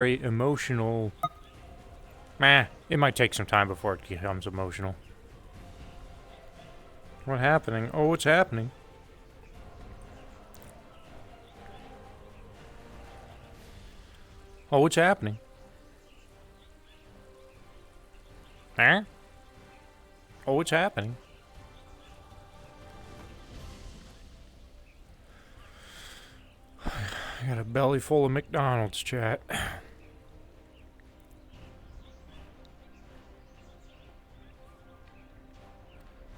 very emotional. Meh, it might take some time before it becomes emotional. What's happening? Oh, what's happening? Oh, what's happening? Huh? Oh, what's happening? I got a belly full of McDonald's, chat.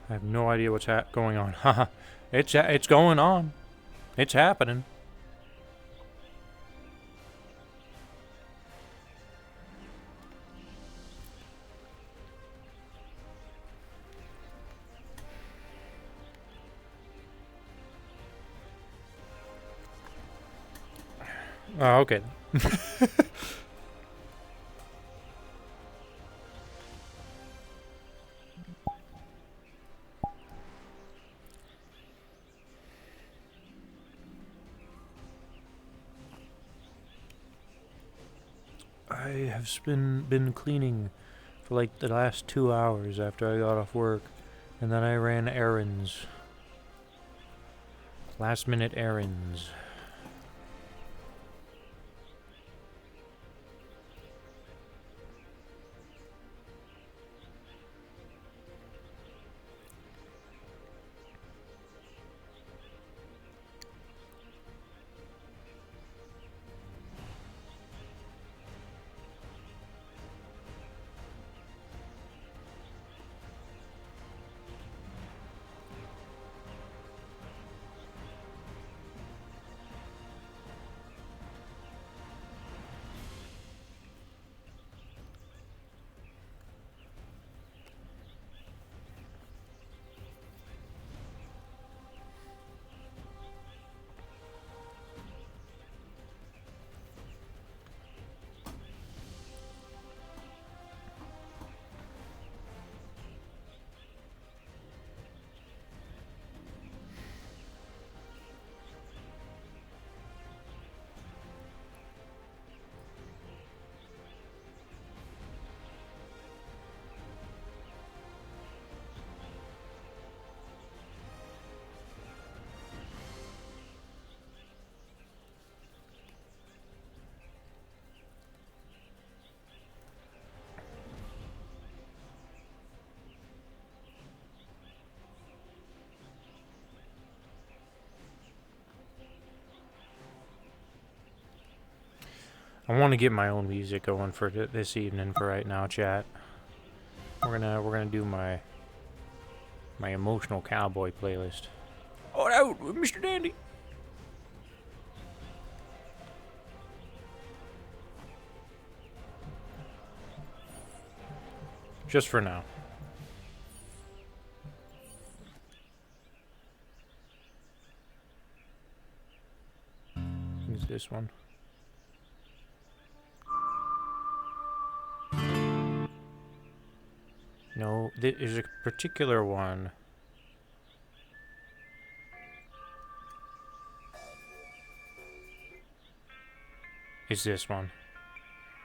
I have no idea what's going on. Haha, it's going on. It's happening. Oh, okay. I have been cleaning for like the last 2 hours after I got off work, and then I ran errands. Last minute errands. I want to get my own music going for this evening. For right now, chat. We're gonna do my emotional cowboy playlist. Oh no, Mr. Dandy. Just for now. Use this one. No, there's a particular one. Is this one.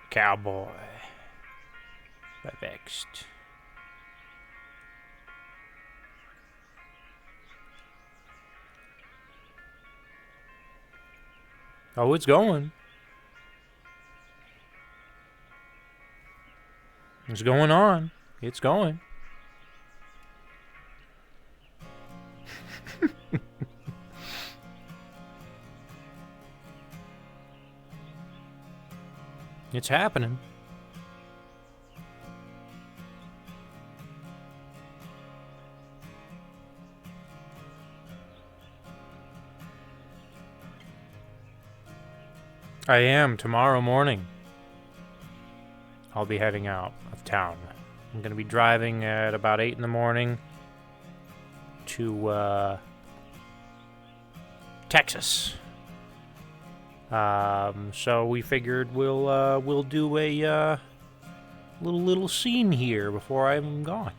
Cowboy. By Vexed. Oh, it's going. It's going on. It's going. It's happening. I am tomorrow morning. I'll be heading out of town. I'm gonna be driving at about 8 in the morning to Texas. So we figured we'll do a little scene here before I'm gone.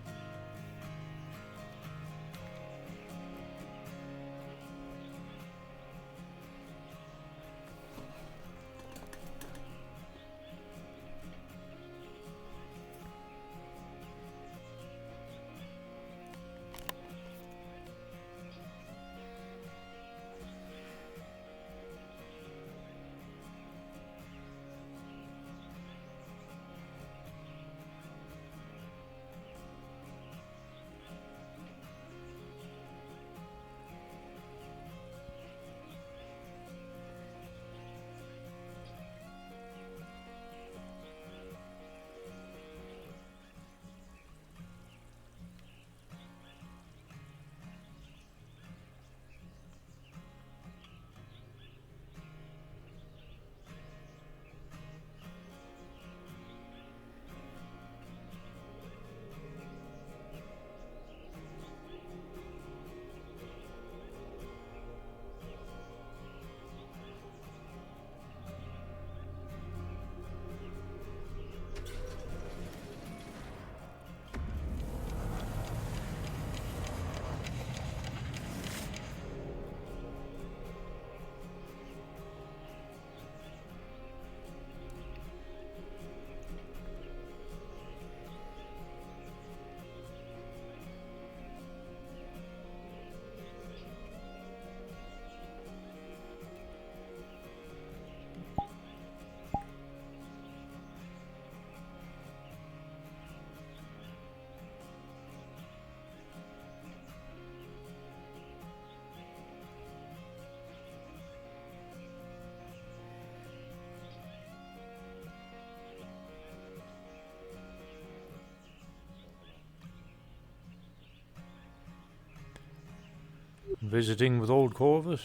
visiting with old Corvus?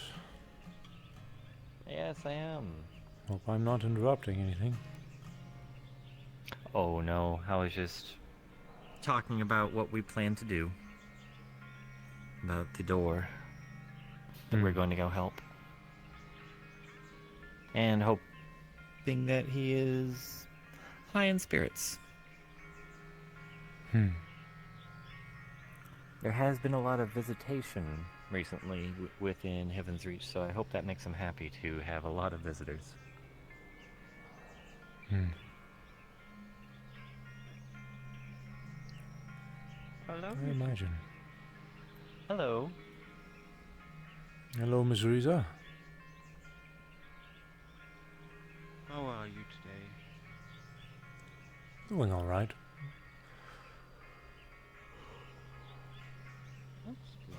Yes, I am. Hope I'm not interrupting anything. Oh no, I was just talking about what we plan to do. About the door that we're going to go help. And hoping that he is high in spirits. There has been a lot of visitation recently within Heaven's Reach, so I hope that makes him happy to have a lot of visitors. Hello. I imagine. Hello. Hello, Miss Riza. How are you today? Doing all right. That's good.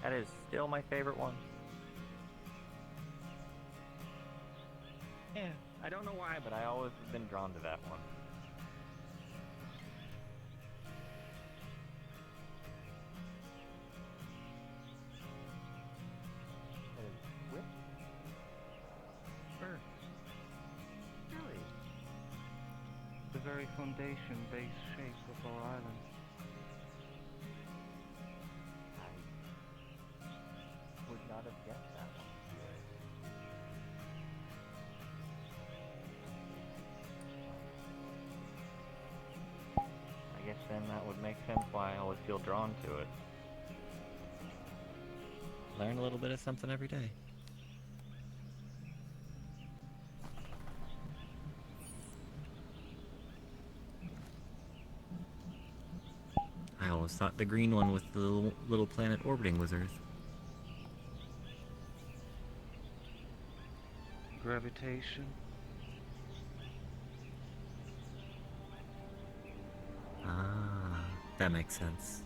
That is still my favorite one. Yeah, I don't know why, but I always have been drawn to that one. That is whip? Sure. Really? The very foundation base shape of our island. I would not have guessed that one. I guess then that would make sense why I always feel drawn to it. Learn a little bit of something every day. I always thought the green one with the little planet orbiting was Earth. Gravitation. Ah, that makes sense.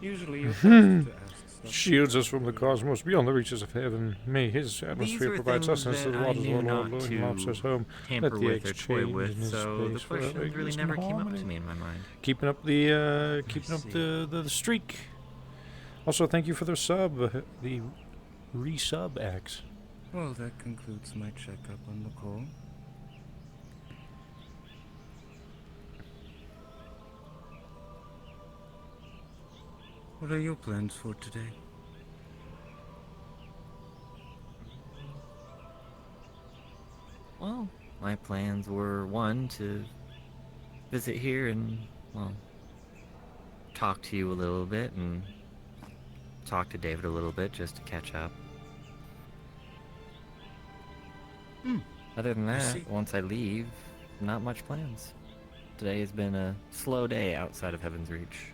Usually you're first to ask stuff. Shields us from the cosmos beyond the reaches of heaven. May his atmosphere were provide things sustenance to the that I waters of knew the Lord, not Lord, and lofts us to home. tamper Let the with or toy exchange with, in his so the space forever questions really exist never in came up harmony. to me in my mind. Keeping up the the streak. Also, thank you for the sub, the resub X. Well, that concludes my checkup on the call. What are your plans for today? Well, my plans were, one, to visit here and, well, talk to you a little bit and talk to David a little bit just to catch up. Other than I that, see. once I leave, not much plans. Today has been a slow day outside of Heaven's Reach.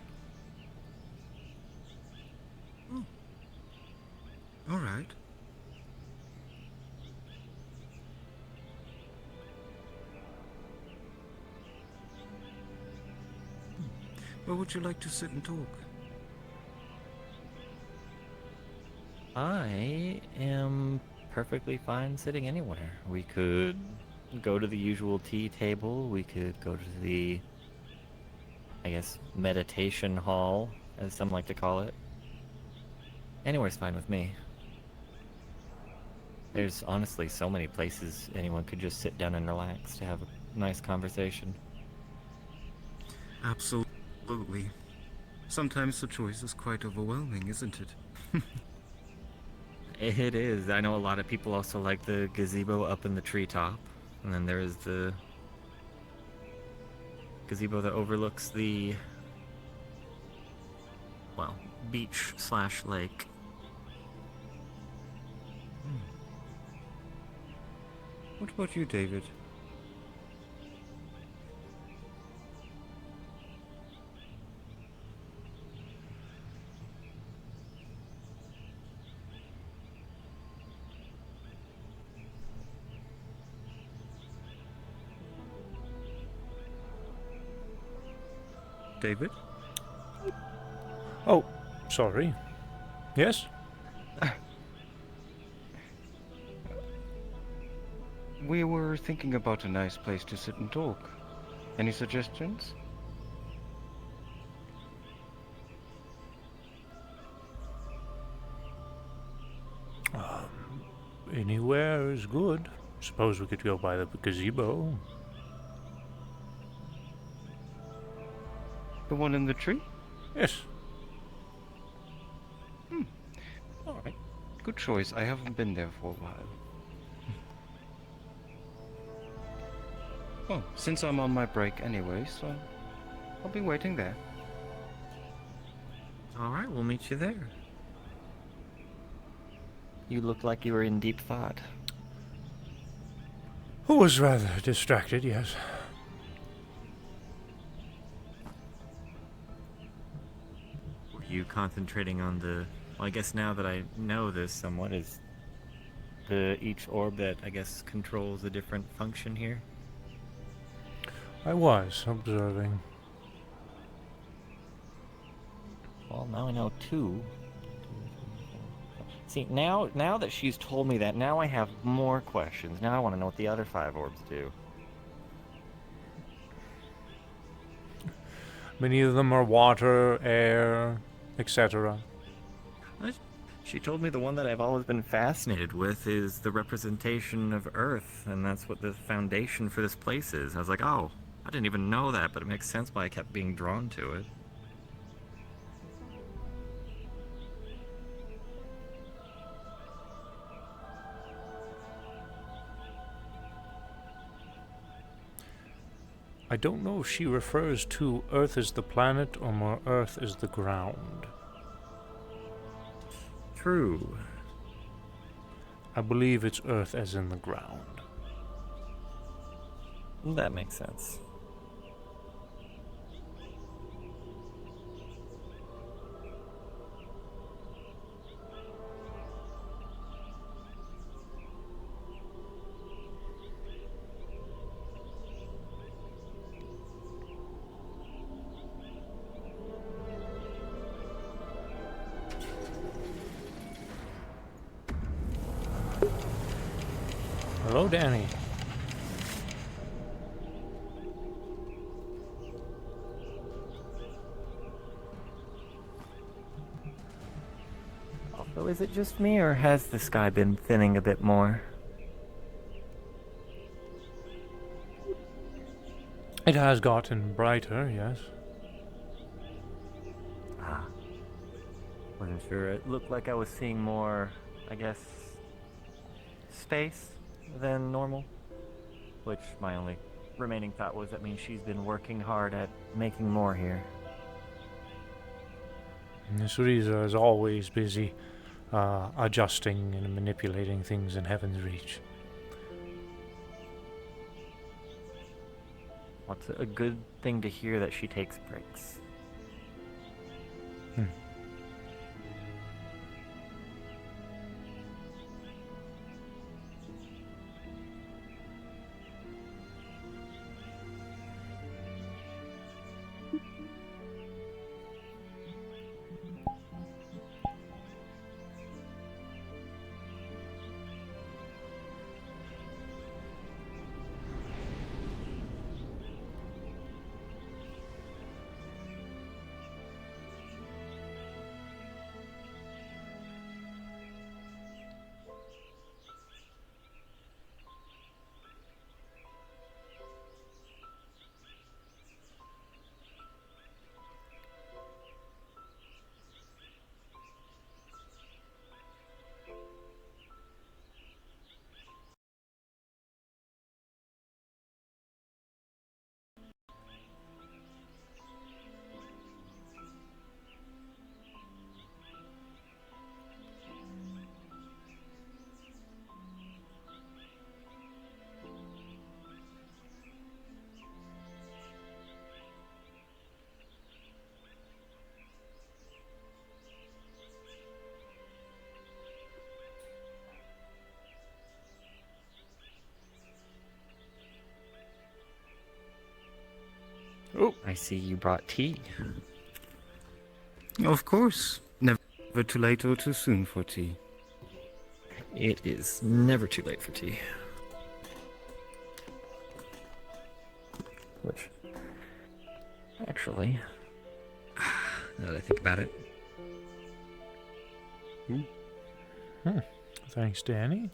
All right. Where would you like to sit and talk? I am perfectly fine sitting anywhere. We could go to the usual tea table. We could go to the, I guess, meditation hall, as some like to call it. Anywhere's fine with me. There's honestly so many places anyone could just sit down and relax to have a nice conversation. Absolutely. Sometimes the choice is quite overwhelming, isn't it? It is. I know a lot of people also like the gazebo up in the treetop. And then there's the gazebo that overlooks the, well, beach / lake. What about you, David? David? Oh, sorry. Yes? we were thinking about a nice place to sit and talk. Any suggestions? Anywhere is good. Suppose we could go by the gazebo. The one in the tree? Yes. Alright. Good choice. I haven't been there for a while. Well, since I'm on my break anyway, so I'll be waiting there. Alright, we'll meet you there. You looked like you were in deep thought. I was rather distracted, yes. Were you concentrating on the... Well, I guess now that I know this somewhat, is each orb that, I guess, controls a different function here? I was observing. Well, now I know two. See, now that she's told me that, now I have more questions. Now I want to know what the other 5 orbs do. Many of them are water, air, etc. She told me the one that I've always been fascinated with is the representation of Earth, and that's what the foundation for this place is. I was like, oh, I didn't even know that, but it makes sense why I kept being drawn to it. I don't know if she refers to Earth as the planet or more Earth as the ground. True. I believe it's Earth as in the ground. That makes sense. Hello, Danny. So is it just me, or has the sky been thinning a bit more? It has gotten brighter, yes. Ah. Wasn't sure. It looked like I was seeing more, I guess, space than normal. Which my only remaining thought was that means she's been working hard at making more here. Miss Riza is always busy adjusting and manipulating things in Heaven's Reach. Well, it's a good thing to hear that she takes breaks. Oh, I see you brought tea. Of course. Never too late or too soon for tea. It is never too late for tea. which actually, now that I think about it, Thanks, Danny.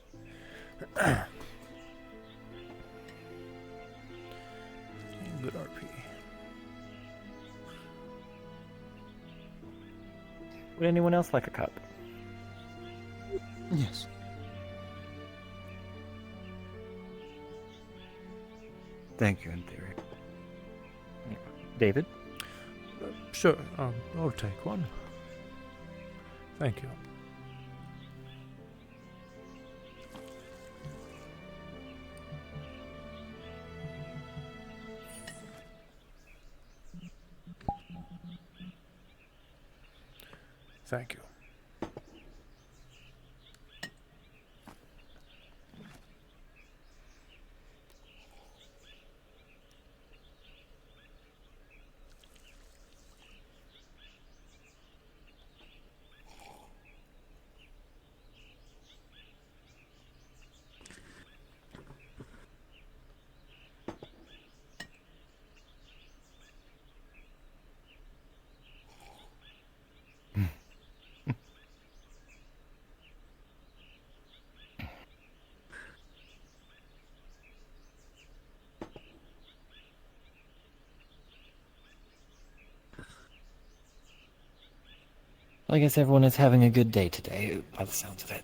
Good RP. would anyone else like a cup? Yes. Thank you, in theory. David? Sure, I'll take one. Thank you. Thank you. Well, I guess everyone is having a good day today, by the sounds of it.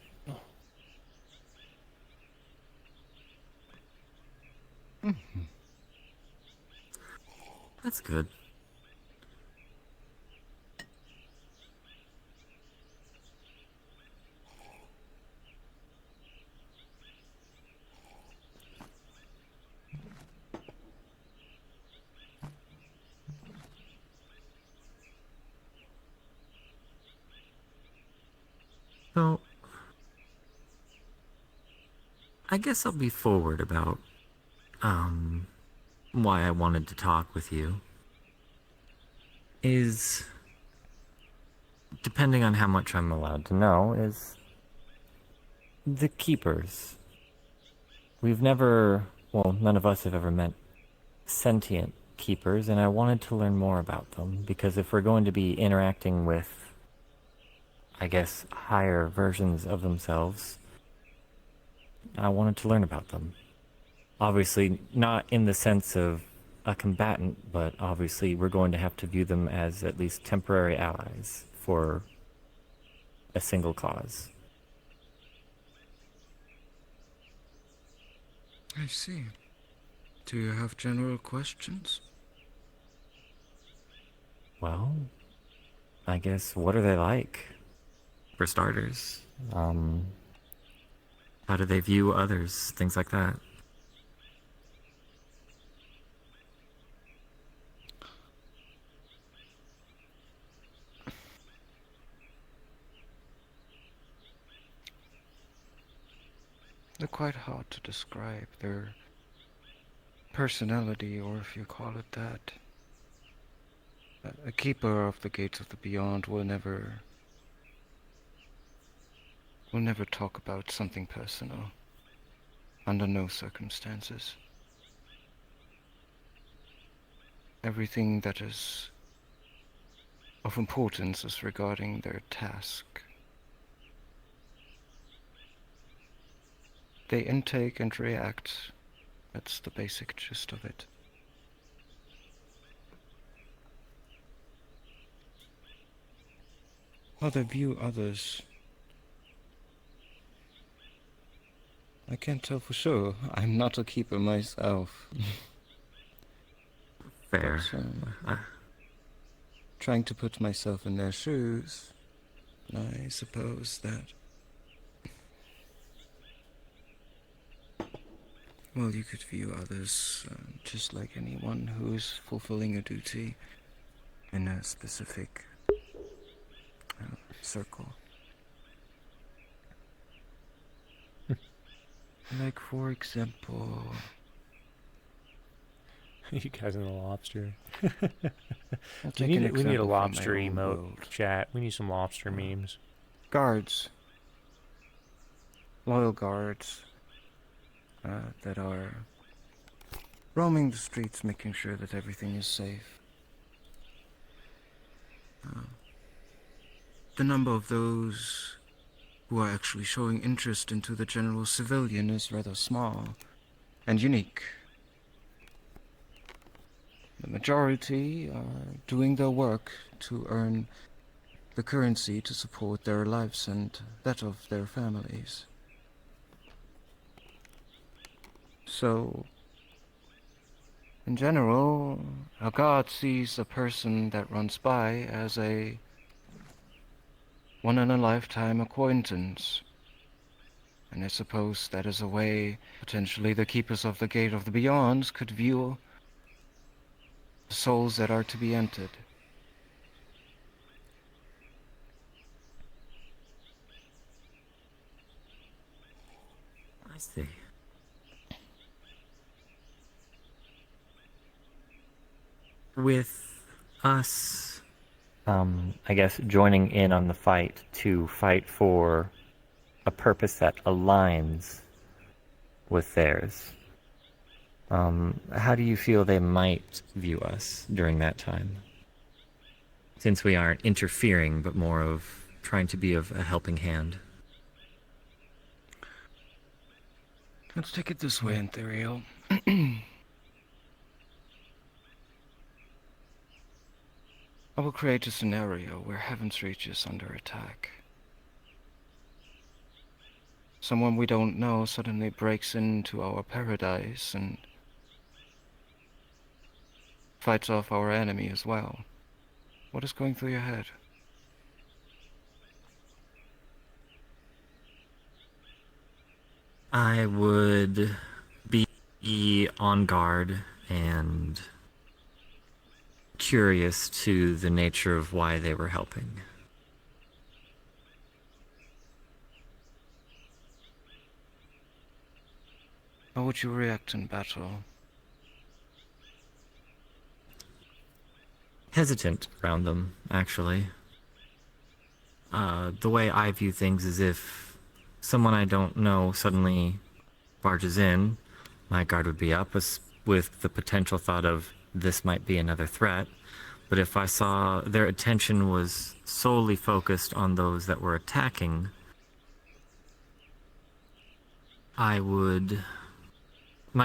That's good. So, I guess I'll be forward about, why I wanted to talk with you. Is, depending on how much I'm allowed to know, is the Keepers. We've never, well, none of us have ever met sentient Keepers, and I wanted to learn more about them, because if we're going to be interacting with, I guess, higher versions of themselves, I wanted to learn about them. Obviously, not in the sense of a combatant, but obviously we're going to have to view them as at least temporary allies for a single cause. I see. Do you have general questions? Well, I guess, what are they like? For starters. How do they view others? Things like that. They're quite hard to describe. Their personality, or if you call it that. A keeper of the gates of the beyond will never talk about something personal. Under no circumstances. Everything that is of importance is regarding their task. They intake and react. That's the basic gist of it. How they view others, I can't tell for sure. I'm not a keeper myself. Fair. But, trying to put myself in their shoes, I suppose that... Well, you could view others just like anyone who is fulfilling a duty in a specific circle. Like, for example... You guys in the lobster. I'll We take need, an we need a example from my lobster own emote, world. chat. We need some lobster memes. Guards. Loyal guards that are roaming the streets, making sure that everything is safe. The number of those who are actually showing interest into the general civilian is rather small and unique. The majority are doing their work to earn the currency to support their lives and that of their families. So, in general, a god sees a person that runs by as a one-in-a-lifetime acquaintance. And I suppose that is a way potentially the keepers of the Gate of the Beyonds could view the souls that are to be entered. I see. With us, I guess joining in on the fight to fight for a purpose that aligns with theirs. How do you feel they might view us during that time? Since we aren't interfering, but more of trying to be of a helping hand. Let's take it this way, Anthuriel. I will create a scenario where Heaven's Reach is under attack. Someone we don't know suddenly breaks into our paradise and fights off our enemy as well. What is going through your head? I would be on guard and curious to the nature of why they were helping. How would you react in battle? Hesitant around them, actually. The way I view things is if someone I don't know suddenly barges in, my guard would be up with the potential thought of this might be another threat. But if I saw their attention was solely focused on those that were attacking, my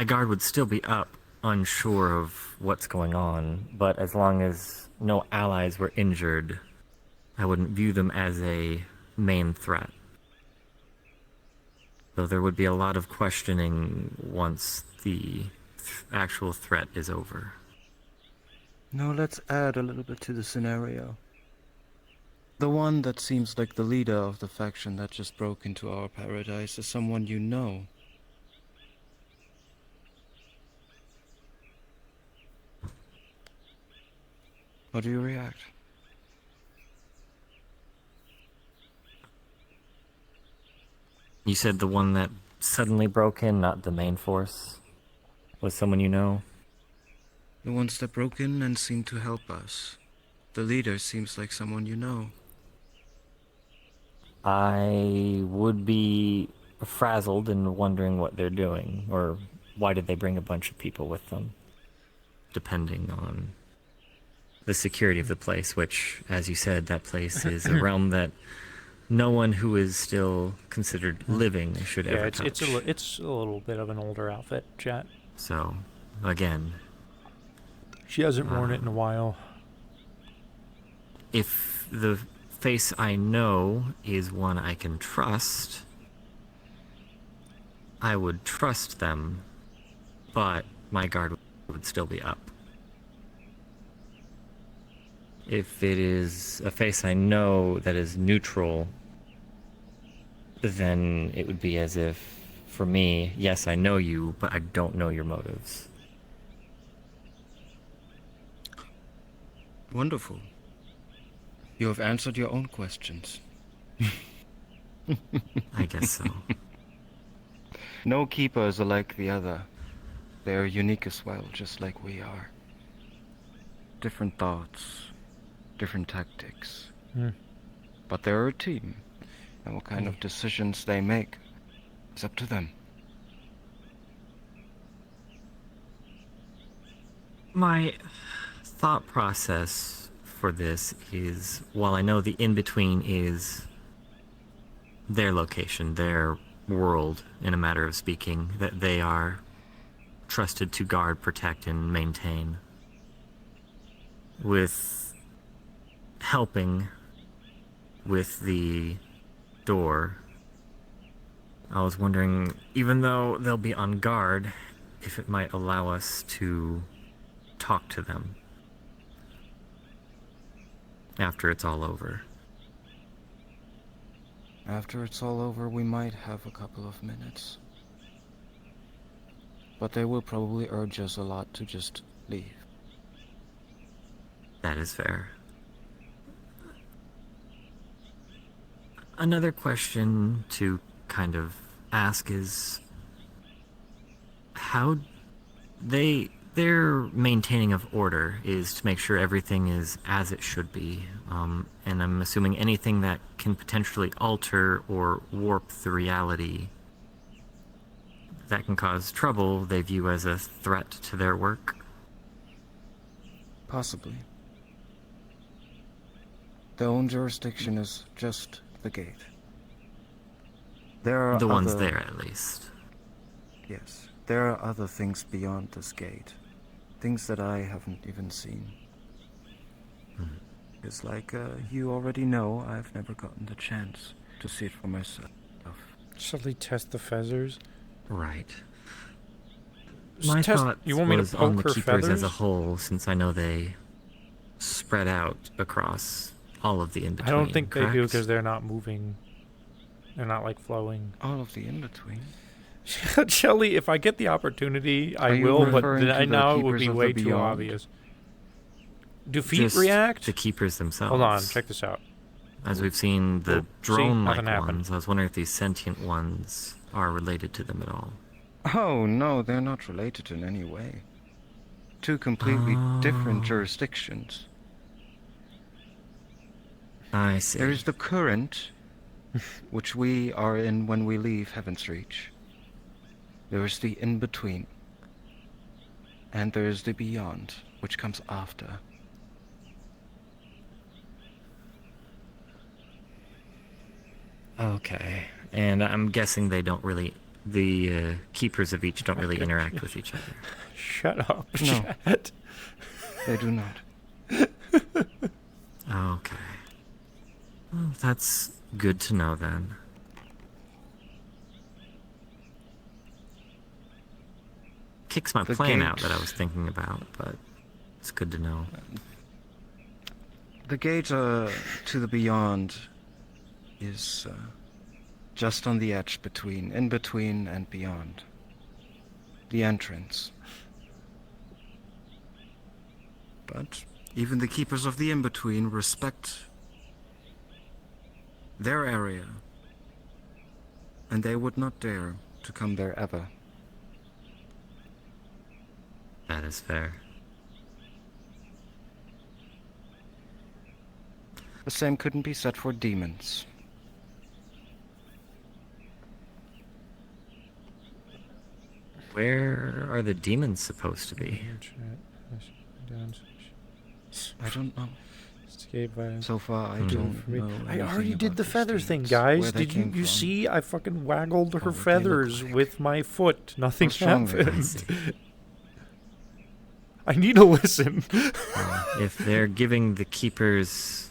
guard would still be up, unsure of what's going on, but as long as no allies were injured, I wouldn't view them as a main threat. Though there would be a lot of questioning once the actual threat is over. No, let's add a little bit to the scenario. The one that seems like the leader of the faction that just broke into our paradise is someone you know. How do you react? You said the one that suddenly broke in, not the main force, was someone you know? The ones that broke in and seemed to help us. The leader seems like someone you know. I would be frazzled and wondering what they're doing, or why did they bring a bunch of people with them, depending on the security of the place, which, as you said, that place is a realm that no one who is still considered living should ever touch. It's a little bit of an older outfit, chat. So, again, She hasn't worn it in a while. if the face I know is one I can trust, I would trust them, but my guard would still be up. If it is a face I know that is neutral, then it would be as if, for me, yes, I know you, but I don't know your motives. Wonderful. You have answered your own questions. I guess so. No keeper is alike the other. They are unique as well, just like we are. Different thoughts, different tactics. But they're a team, and what kind of decisions they make is up to them. My thought process for this is, while I know the in-between is their location, their world, in a matter of speaking, that they are trusted to guard, protect, and maintain, with helping with the door, I was wondering, even though they'll be on guard, if it might allow us to talk to them after it's all over. After it's all over, we might have a couple of minutes. But they will probably urge us a lot to just leave. That is fair. Another question to kind of ask is how their maintaining of order is to make sure everything is as it should be, and I'm assuming anything that can potentially alter or warp the reality that can cause trouble they view as a threat to their work. Possibly. Their own jurisdiction is just the gate. There are The ones other... there, at least. Yes, there are other things beyond this gate. Things that I haven't even seen. Because like you already know, I've never gotten the chance to see it for myself. Shall we test the feathers? Right. Just My test- thought you want me to was on the poke her keepers as a feathers? whole, since I know they spread out across all of the in-between. I don't think they do correct? because they're not moving. They're not like flowing. All of the in-between. Shelly, if I get the opportunity, I Are you will, but referring then to I the know it would Keepers be of the way too Beyond? obvious. Do feet Just react? the keepers themselves. Hold on, check this out. As we've seen the Oop, see? drone-like Nothing happened. ones, I was wondering if these sentient ones are related to them at all. Oh, no, they're not related in any way. Two completely different Oh. jurisdictions. I see. There is the current, which we are in when we leave Heaven's Reach. There is the in-between. And there is the beyond, which comes after. Okay. And I'm guessing they don't really... The keepers of each don't really interact with each other. Shut up, No. chat. They do not. Okay. Well, that's good to know then. Kicks my The plan out that I gate- was thinking about, but it's good to know. The gate to the beyond is just on the edge between, in between and beyond. The entrance. But even the keepers of the in-between respect their area, and they would not dare to come there ever. That is fair. The same couldn't be said for demons. Where are the demons supposed to be? I don't know. Escape violence. So far, I Hmm. don't For me. know. I anything already did about the these feathers thing, demons, guys. where they Did you came you from, see? I fucking waggled her what they look feathers like. with my foot. Nothing How strong they are. happened. I need to listen. If they're giving the keepers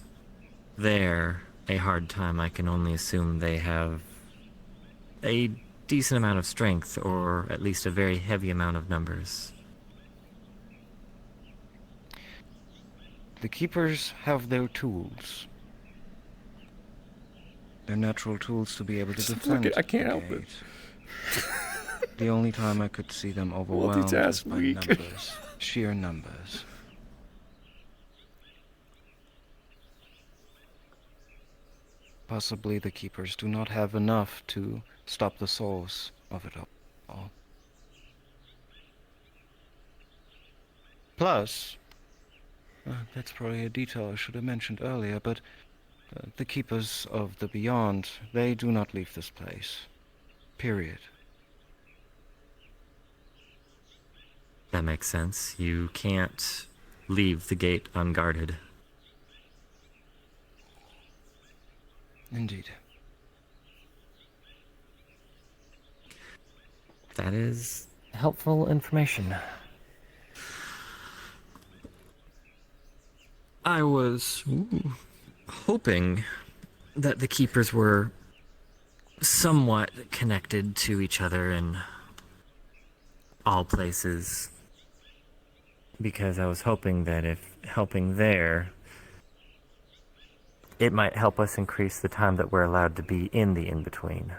there a hard time, I can only assume they have a decent amount of strength, or at least a very heavy amount of numbers. The keepers have their tools. Their natural tools to be able to Just look defend. at- I can't the help it. gate. The only time I could see them overwhelmed was Multitask by weak. numbers. Sheer numbers. Possibly the keepers do not have enough to stop the source of it all. Plus, that's probably a detail I should have mentioned earlier, but the keepers of the beyond, they do not leave this place. Period. That makes sense. You can't leave the gate unguarded. Indeed. That is helpful information. I was hoping that the keepers were somewhat connected to each other in all places, because I was hoping that if helping there, it might help us increase the time that we're allowed to be in the in-between.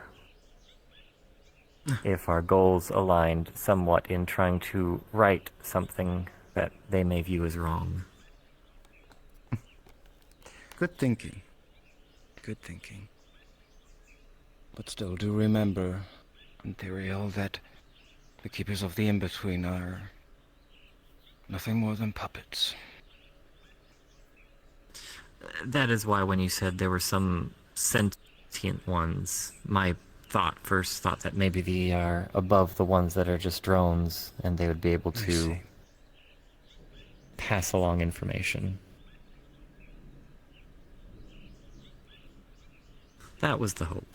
If our goals aligned somewhat in trying to right something that they may view as wrong. Good thinking. Good thinking. But still, do remember, Imperial, that the Keepers of the In-Between are nothing more than puppets. That is why when you said there were some sentient ones, my first thought that maybe they are above the ones that are just drones, and they would be able I to see. pass along information. That was the hope.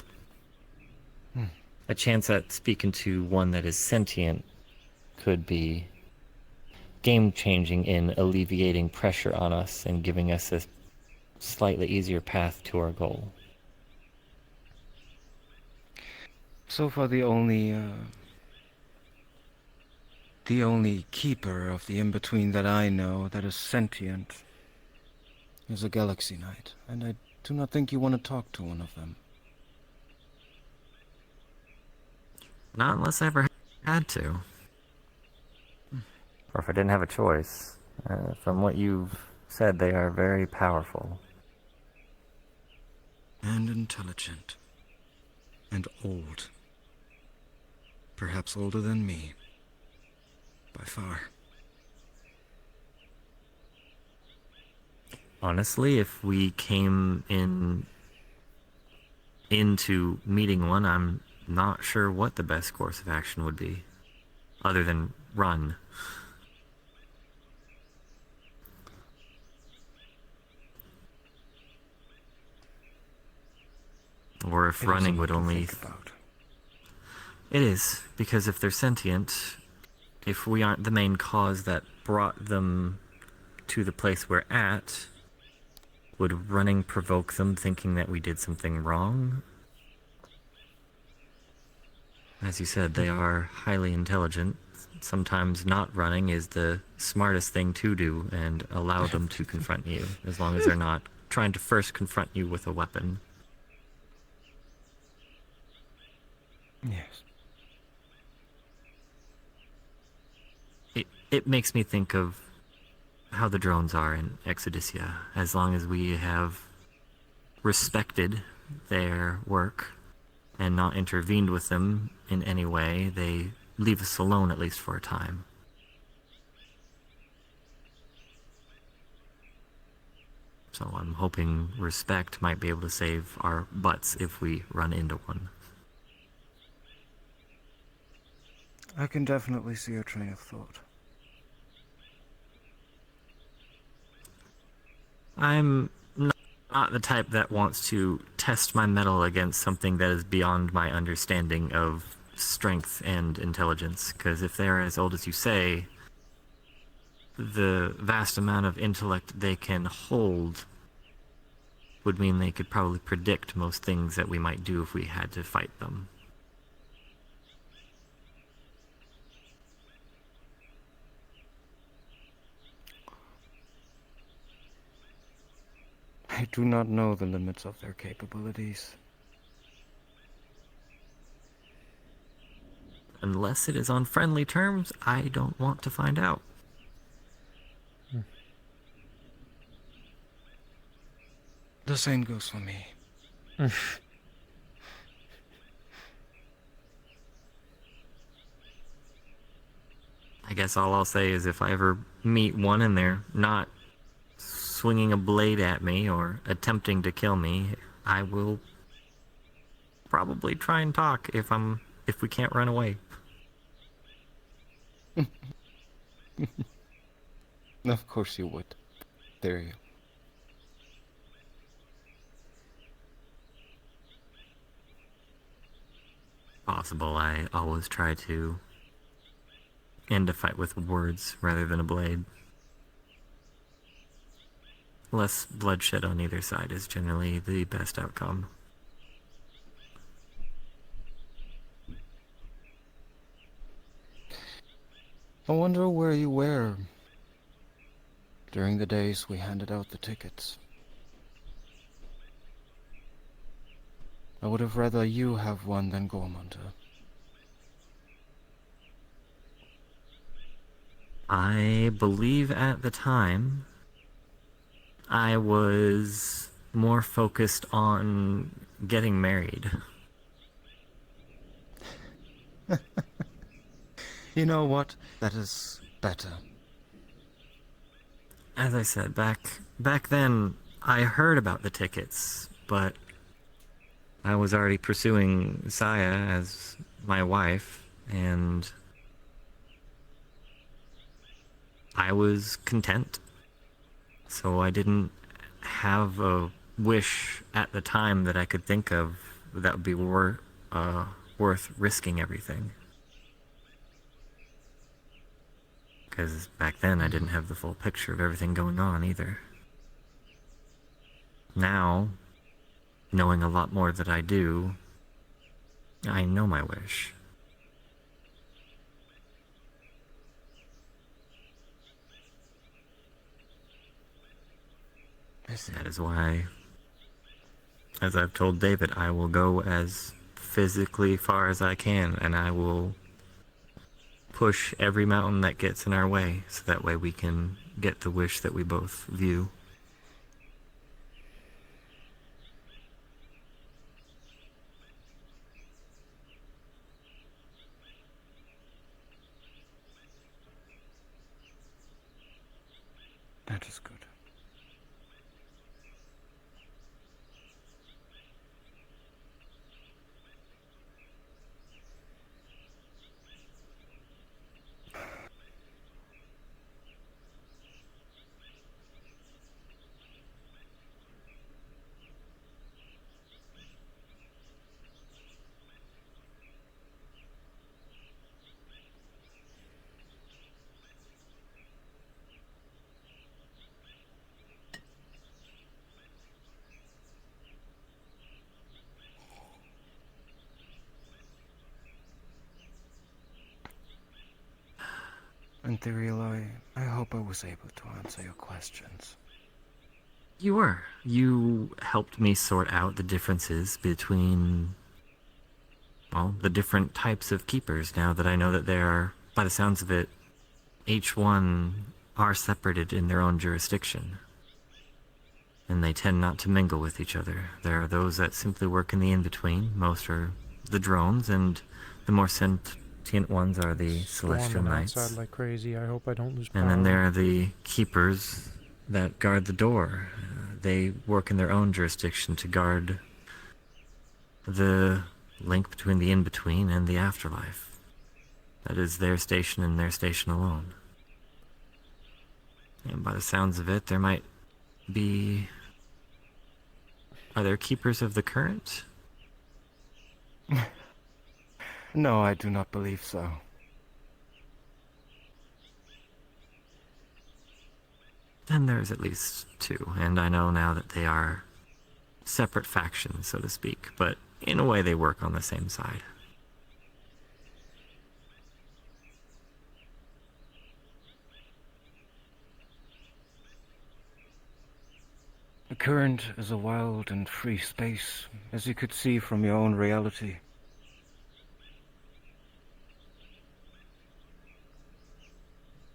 A chance at speaking to one that is sentient could be game-changing in alleviating pressure on us and giving us a slightly easier path to our goal. So far, the only keeper of the in-between that I know that is sentient is a Galaxy Knight, and I do not think you want to talk to one of them. Not unless I ever had to. Or if I didn't have a choice. From what you've said, they are very powerful. And intelligent. And old. Perhaps older than me. By far. Honestly, if we came into meeting one, I'm not sure what the best course of action would be, other than run. Or if running would only... It is, because if they're sentient, if we aren't the main cause that brought them to the place we're at, would running provoke them thinking that we did something wrong? As you said, they are highly intelligent. Sometimes not running is the smartest thing to do and allow them to confront you, as long as they're not trying to first confront you with a weapon. Yes. It makes me think of how the drones are in Exodicia. As long as we have respected their work and not intervened with them in any way, they leave us alone at least for a time. So I'm hoping respect might be able to save our butts if we run into one. I can definitely see your train of thought. I'm not the type that wants to test my mettle against something that is beyond my understanding of strength and intelligence, because if they're as old as you say, the vast amount of intellect they can hold would mean they could probably predict most things that we might do if we had to fight them. I do not know the limits of their capabilities. Unless it is on friendly terms, I don't want to find out. The same goes for me. I guess all I'll say is if I ever meet one and they're not swinging a blade at me or attempting to kill me, I will probably try and talk if we can't run away. Of course you would. There you. Possible. I always try to end a fight with words rather than a blade. Less bloodshed on either side is generally the best outcome. I wonder where you were during the days we handed out the tickets. I would have rather you have one than Gormunda. I believe at the time I was more focused on getting married. You know what? That is better. As I said, back then I heard about the tickets, but I was already pursuing Saya as my wife, and I was content. So I didn't have a wish at the time that I could think of that would be worth risking everything. Because back then I didn't have the full picture of everything going on either. Now, knowing a lot more that I do, I know my wish. That is why, as I've told David, I will go as physically far as I can, and I will push every mountain that gets in our way, so that way we can get the wish that we both view. That is good. Ethereal, I hope I was able to answer your questions. You were. You helped me sort out the differences between, well, the different types of keepers, now that I know that they are, by the sounds of it, each one are separated in their own jurisdiction. And they tend not to mingle with each other. There are those that simply work in the in-between. Most are the drones, and the more sentient ones are the celestial Storming knights. outside like crazy. I hope I don't lose power. And then there are the keepers that guard the door. They work in their own jurisdiction to guard the link between the in-between and the afterlife. That is their station and their station alone. And by the sounds of it, there might be... Are there keepers of the current? No, I do not believe so. Then there's at least two, and I know now that they are separate factions, so to speak, but in a way they work on the same side. The current is a wild and free space, as you could see from your own reality.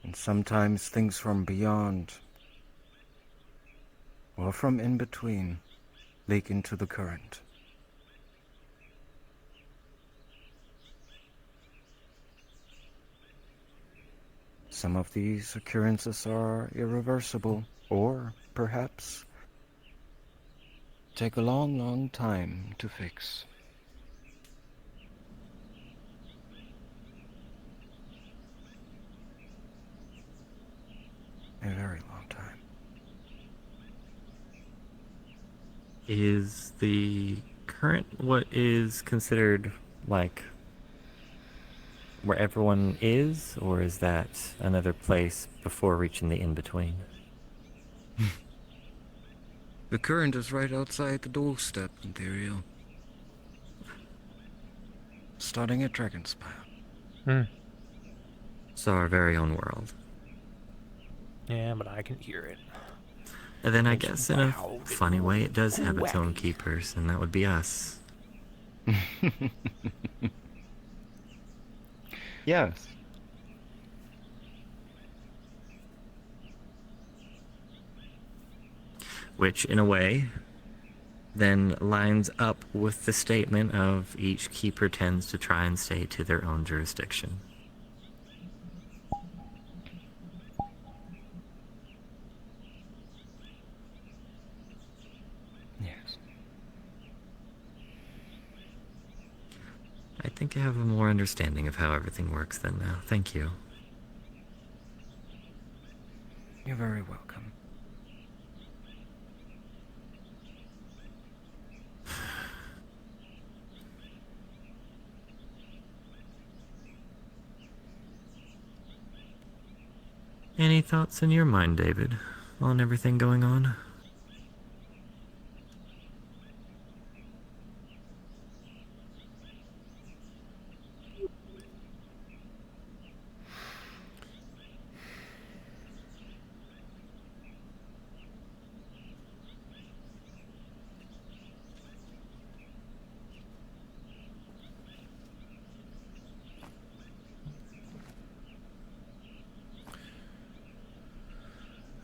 And sometimes things from beyond, or from in between, leak into the current. Some of these occurrences are irreversible, or perhaps take a long, long time to fix. A very long time. Is the current what is considered like where everyone is, or is that another place before reaching the in-between? The current is right outside the doorstep, Imperial. Starting at Dragonspire. Hmm. So our very own world. Yeah, but I can hear it. And then I It's guess in a loud and funny way it does have its own wacky. keepers, and that would be us. Yes. Which, in a way, then lines up with the statement of each keeper tends to try and stay to their own jurisdiction. Yes. I think I have a more understanding of how everything works then now. Thank you. You're very welcome. Any thoughts in your mind, David, on everything going on?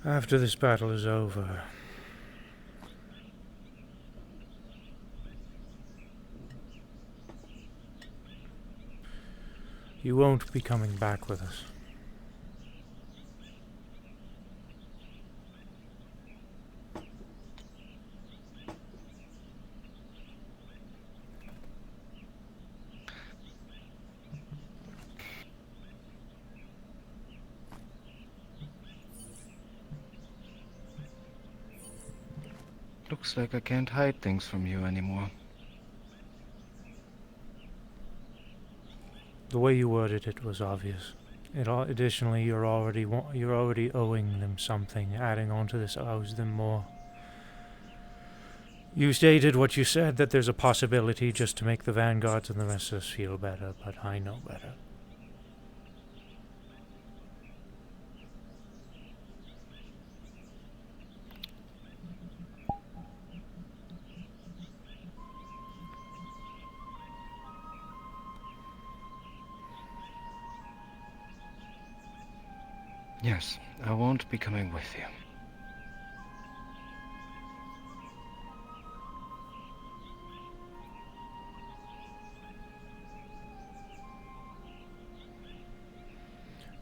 After this battle is over, you won't be coming back with us. Looks like I can't hide things from you anymore. The way you worded it was obvious. Additionally, you're already owing them something. Adding on to this owes them more. You stated what you said, that there's a possibility just to make the vanguards and the rest of us feel better, but I know better. Yes, I won't be coming with you.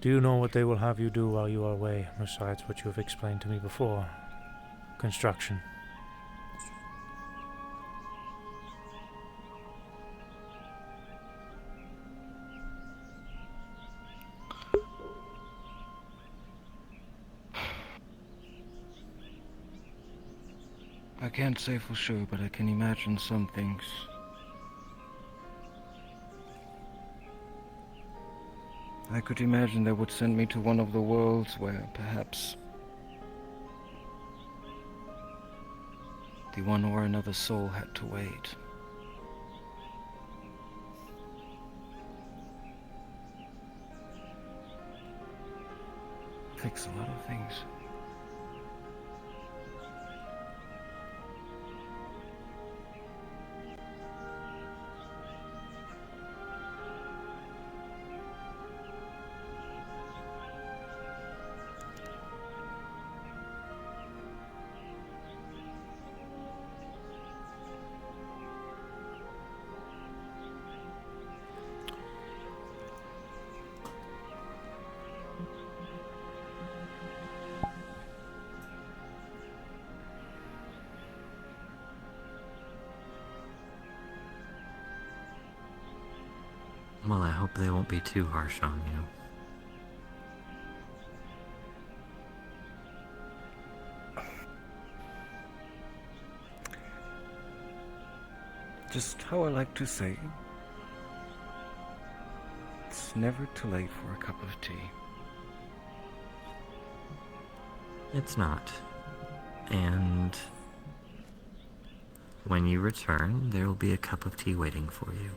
Do you know what they will have you do while you are away, besides what you have explained to me before? Construction. I can't say for sure, but I can imagine some things. I could imagine they would send me to one of the worlds where perhaps the one or another soul had to wait. Takes a lot of things. Well, I hope they won't be too harsh on you. Just how I like to say, it's never too late for a cup of tea. It's not. And when you return, there will be a cup of tea waiting for you.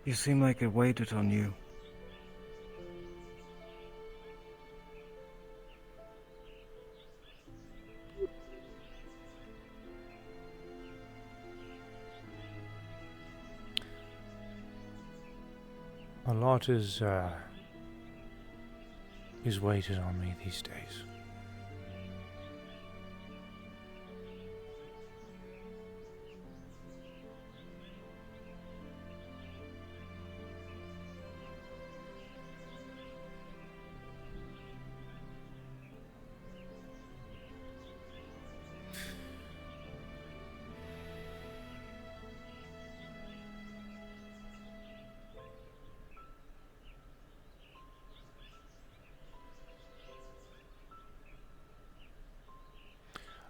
You seem like it waited on you. A lot is weighted on me these days.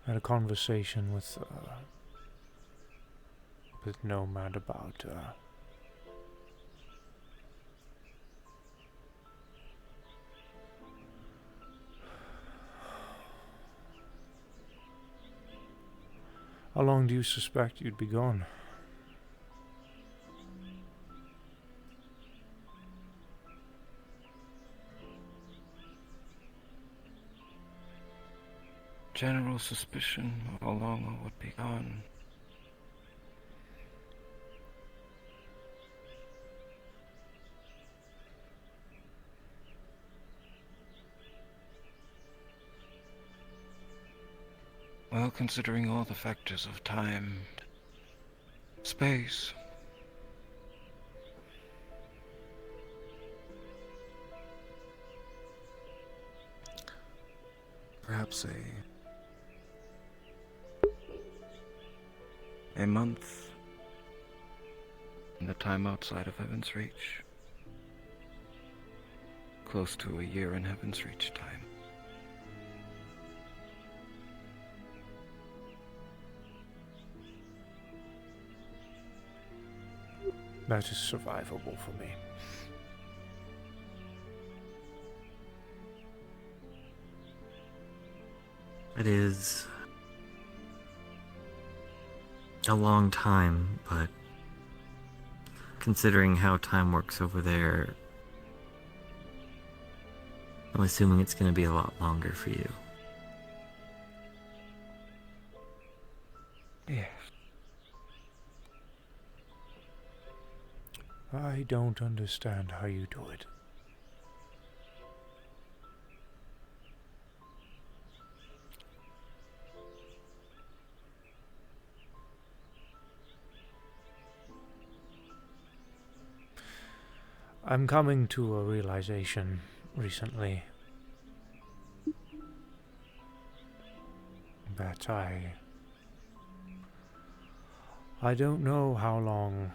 I had a conversation with Nomad about how long do you suspect you'd be gone? General suspicion of how long I would be gone. Well, considering all the factors of time, space, perhaps a month in the time outside of Heaven's Reach. Close to a year in Heaven's Reach time. That is survivable for me. It is a long time, but considering how time works over there, I'm assuming it's going to be a lot longer for you. Yes. I don't understand how you do it. I'm coming to a realization recently that I don't know how long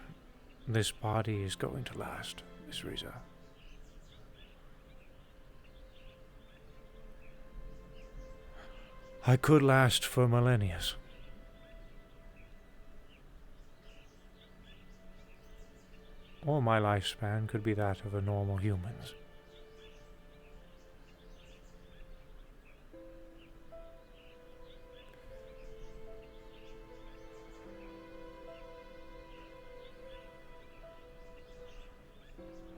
this body is going to last, Miss Riza. I could last for millennia. Or my lifespan could be that of a normal human's.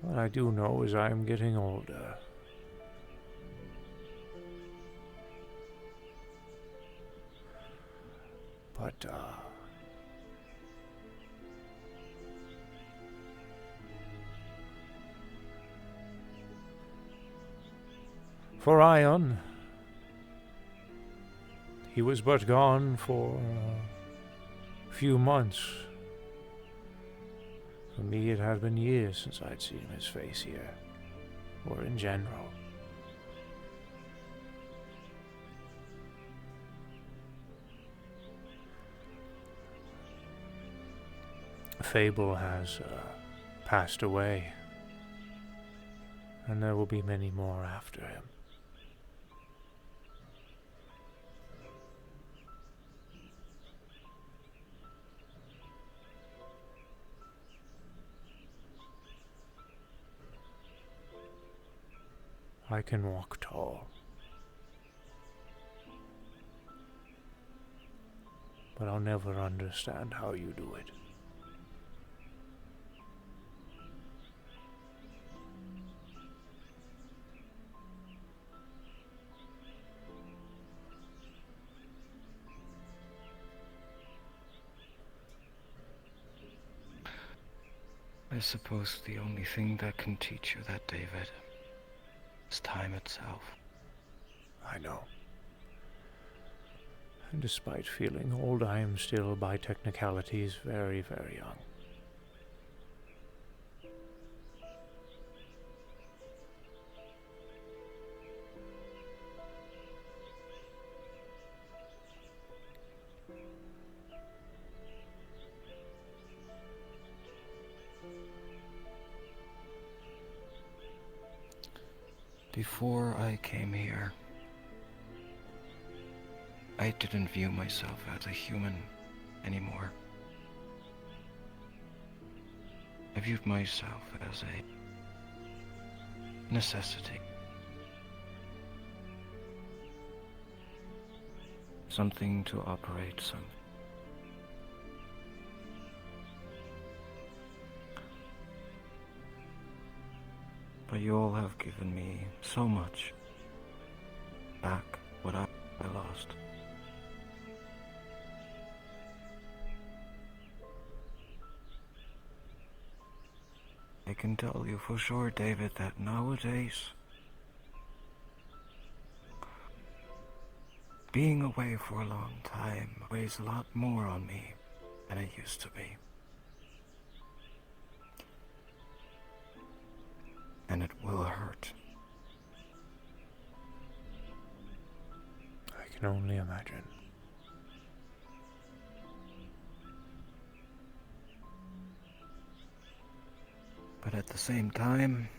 What I do know is I am getting older. But, for Ion, he was but gone for a few months. For me, it had been years since I'd seen his face here. or in general. Fable has passed away, and there will be many more after him. I can walk tall, but I'll never understand how you do it. I suppose the only thing that can teach you that, David, is time itself. I know. And despite feeling old, I am still, by technicalities, very, very young. Before I came here, I didn't view myself as a human anymore. I viewed myself as a necessity. Something to operate something. But you all have given me so much back what I lost. I can tell you for sure, David, that nowadays, being away for a long time weighs a lot more on me than it used to be. And it will hurt. I can only imagine. But at the same time,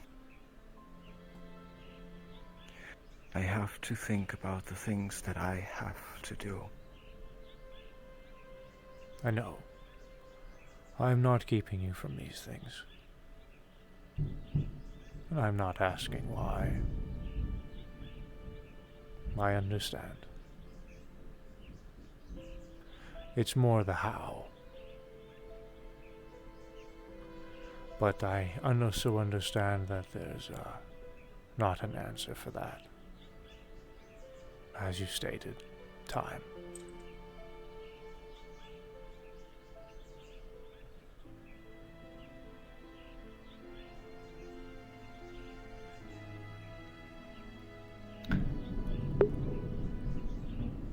I have to think about the things that I have to do. I know. I'm not keeping you from these things. And I'm not asking why. I understand. It's more the how. But I also understand that there's not an answer for that. As you stated, time.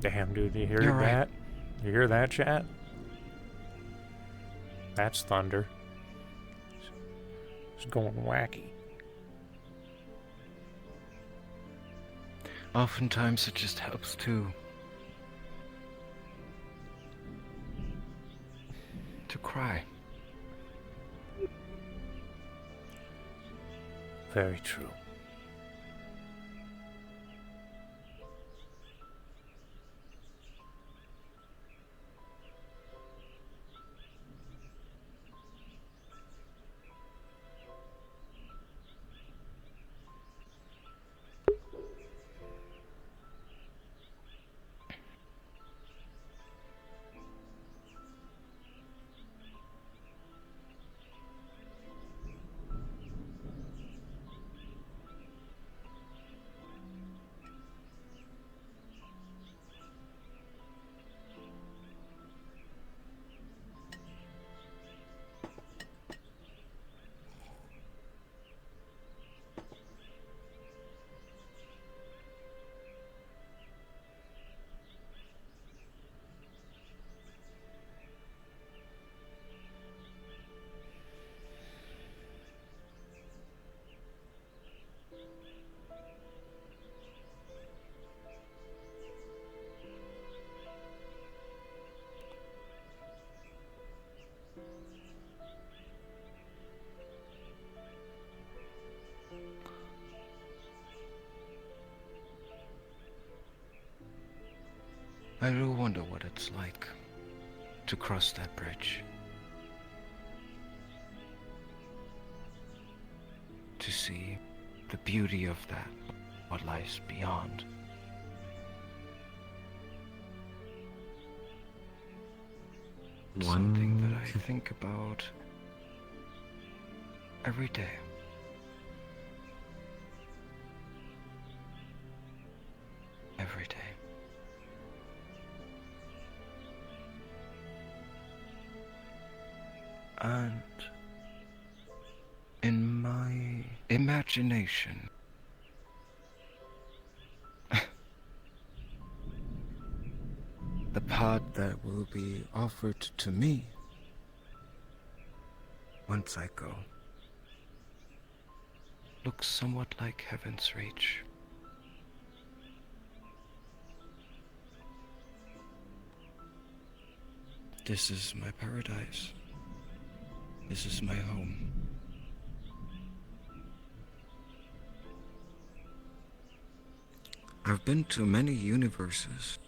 Damn, dude, you hear You're right. that? You hear that, chat? That's thunder. It's going wacky. Oftentimes it just helps to cry. Very true. I do wonder what it's like to cross that bridge. To see the beauty of that, what lies beyond. Something that I think about every day. Every day. And in my imagination, the path that will be offered to me once I go looks somewhat like Heaven's Reach. This is my paradise. This is my home. I've been to many universes,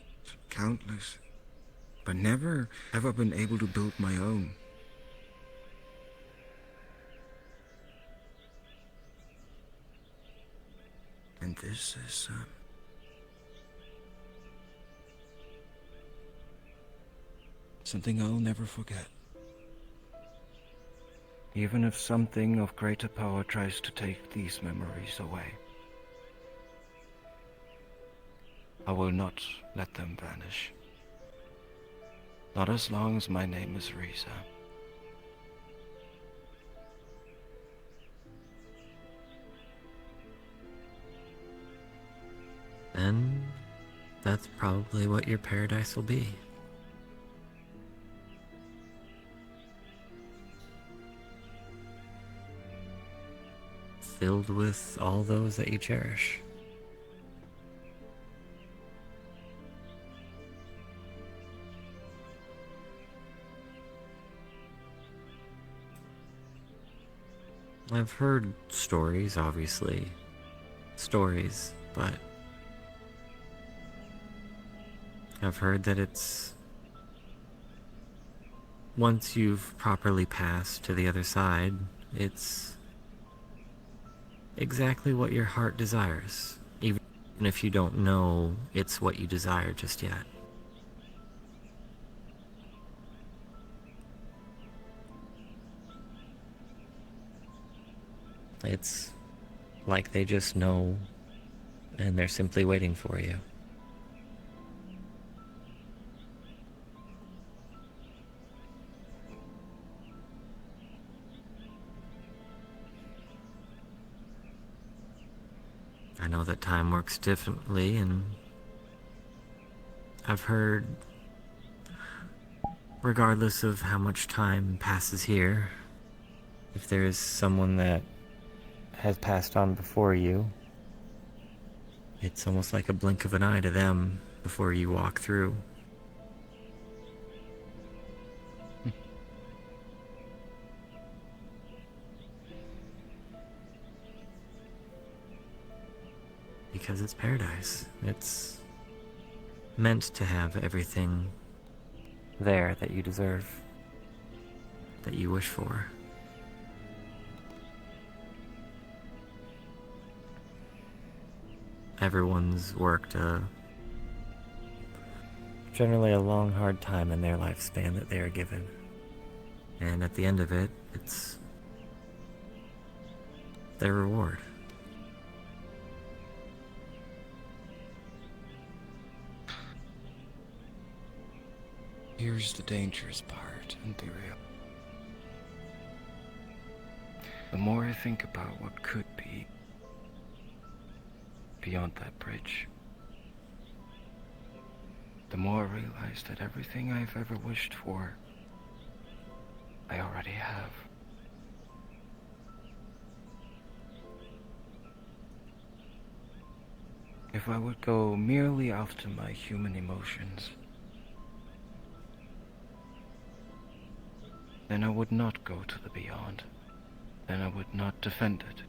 countless, but never have I been able to build my own. And this is, something I'll never forget. Even if something of greater power tries to take these memories away, I will not let them vanish. Not as long as my name is Riza. And that's probably what your paradise will be. Filled with all those that you cherish. I've heard stories, obviously. Stories, but I've heard that it's once you've properly passed to the other side, it's exactly what your heart desires, even if you don't know it's what you desire just yet. It's like they just know, and they're simply waiting for you. I know that time works differently, and I've heard, regardless of how much time passes here, if there is someone that has passed on before you, it's almost like a blink of an eye to them before you walk through. Because it's paradise. It's meant to have everything there that you deserve, that you wish for. Everyone's worked generally a long, hard time in their lifespan that they are given. And at the end of it, it's their reward. Here's the dangerous part, Imperial. The more I think about what could be beyond that bridge, the more I realize that everything I've ever wished for, I already have. If I would go merely after my human emotions, then I would not go to the beyond. Then I would not defend it.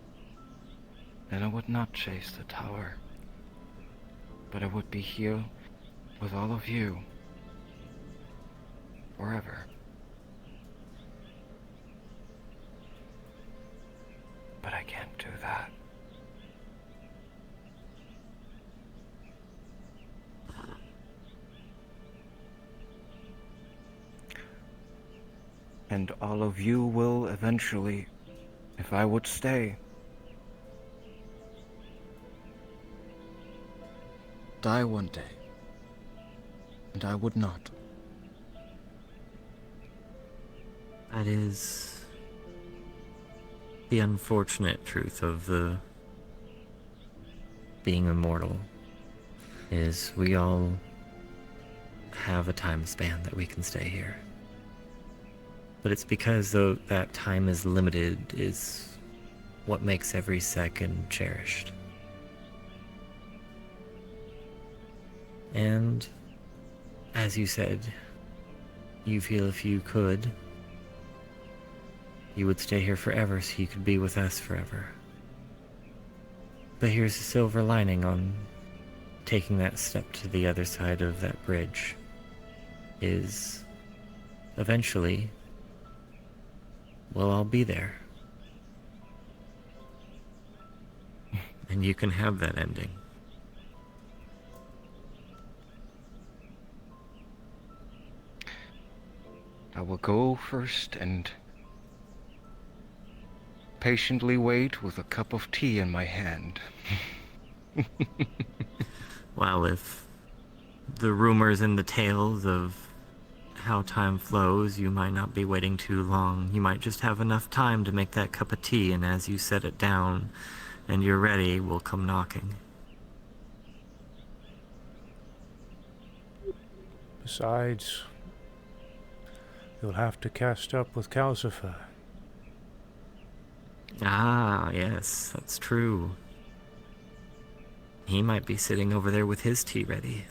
Then I would not chase the tower. But I would be here with all of you. Forever. But I can't do that. And all of you will eventually, if I would stay, die one day. And I would not. That is the unfortunate truth of the being immortal, is we all have a time span that we can stay here. But it's because though that time is limited is what makes every second cherished. And as you said, you feel if you could, you would stay here forever so you could be with us forever. But here's the silver lining on taking that step to the other side of that bridge, is eventually we'll all be there. And you can have that ending. I will go first and patiently wait with a cup of tea in my hand. Well, if the rumors and the tales of how time flows, you might not be waiting too long. You might just have enough time to make that cup of tea, and as you set it down and you're ready, we'll come knocking. Besides, you'll have to cast up with Calcifer. Ah, yes, that's true. He might be sitting over there with his tea ready.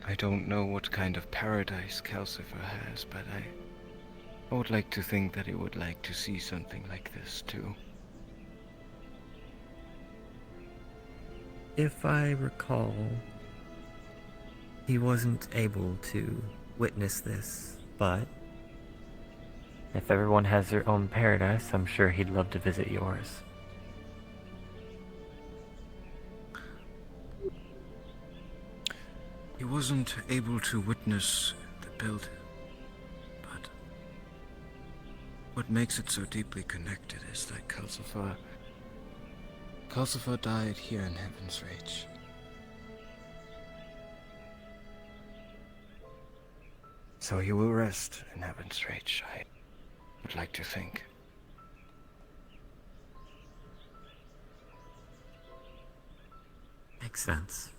I don't know what kind of paradise Calcifer has, but I would like to think that he would like to see something like this too. If I recall, he wasn't able to witness this, but if everyone has their own paradise, I'm sure he'd love to visit yours. He wasn't able to witness the building, but what makes it so deeply connected is that Calcifer died here in Heaven's Reach. So he will rest in Heaven's Reach, I would like to think. Makes sense.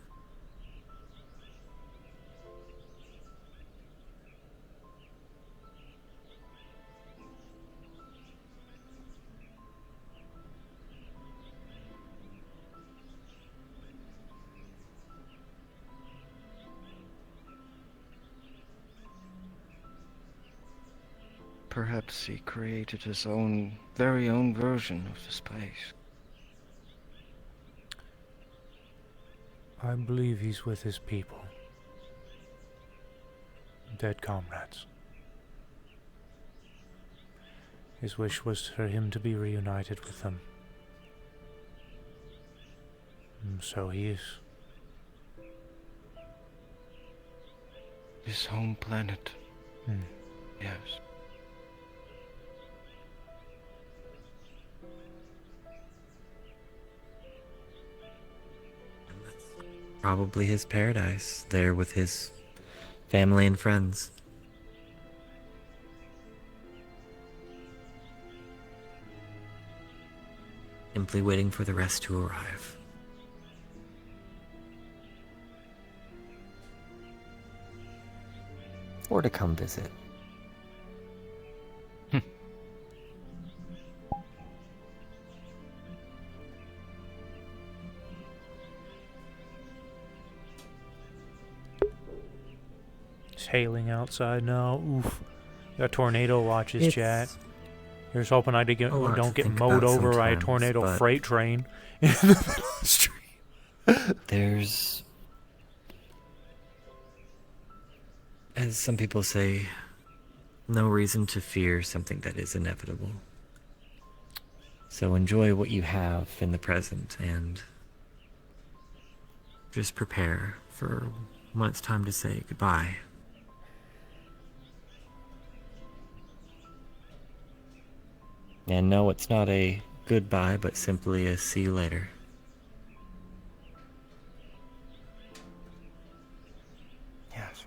Perhaps he created his own, very own version of this place. I believe he's with his people. Dead comrades. His wish was for him to be reunited with them. And so he is. His home planet. Yes. Probably his paradise, there with his family and friends. Simply waiting for the rest to arrive. Or to come visit. It's hailing outside now. Oof. Got tornado watches, It's chat. Here's hoping I A lot don't to get think mowed about over by a sometimes, tornado but- freight train in the middle of the street. There's, as some people say, no reason to fear something that is inevitable. So enjoy what you have in the present and just prepare for when it's time to say goodbye. And no, it's not a goodbye, but simply a see you later. Yes.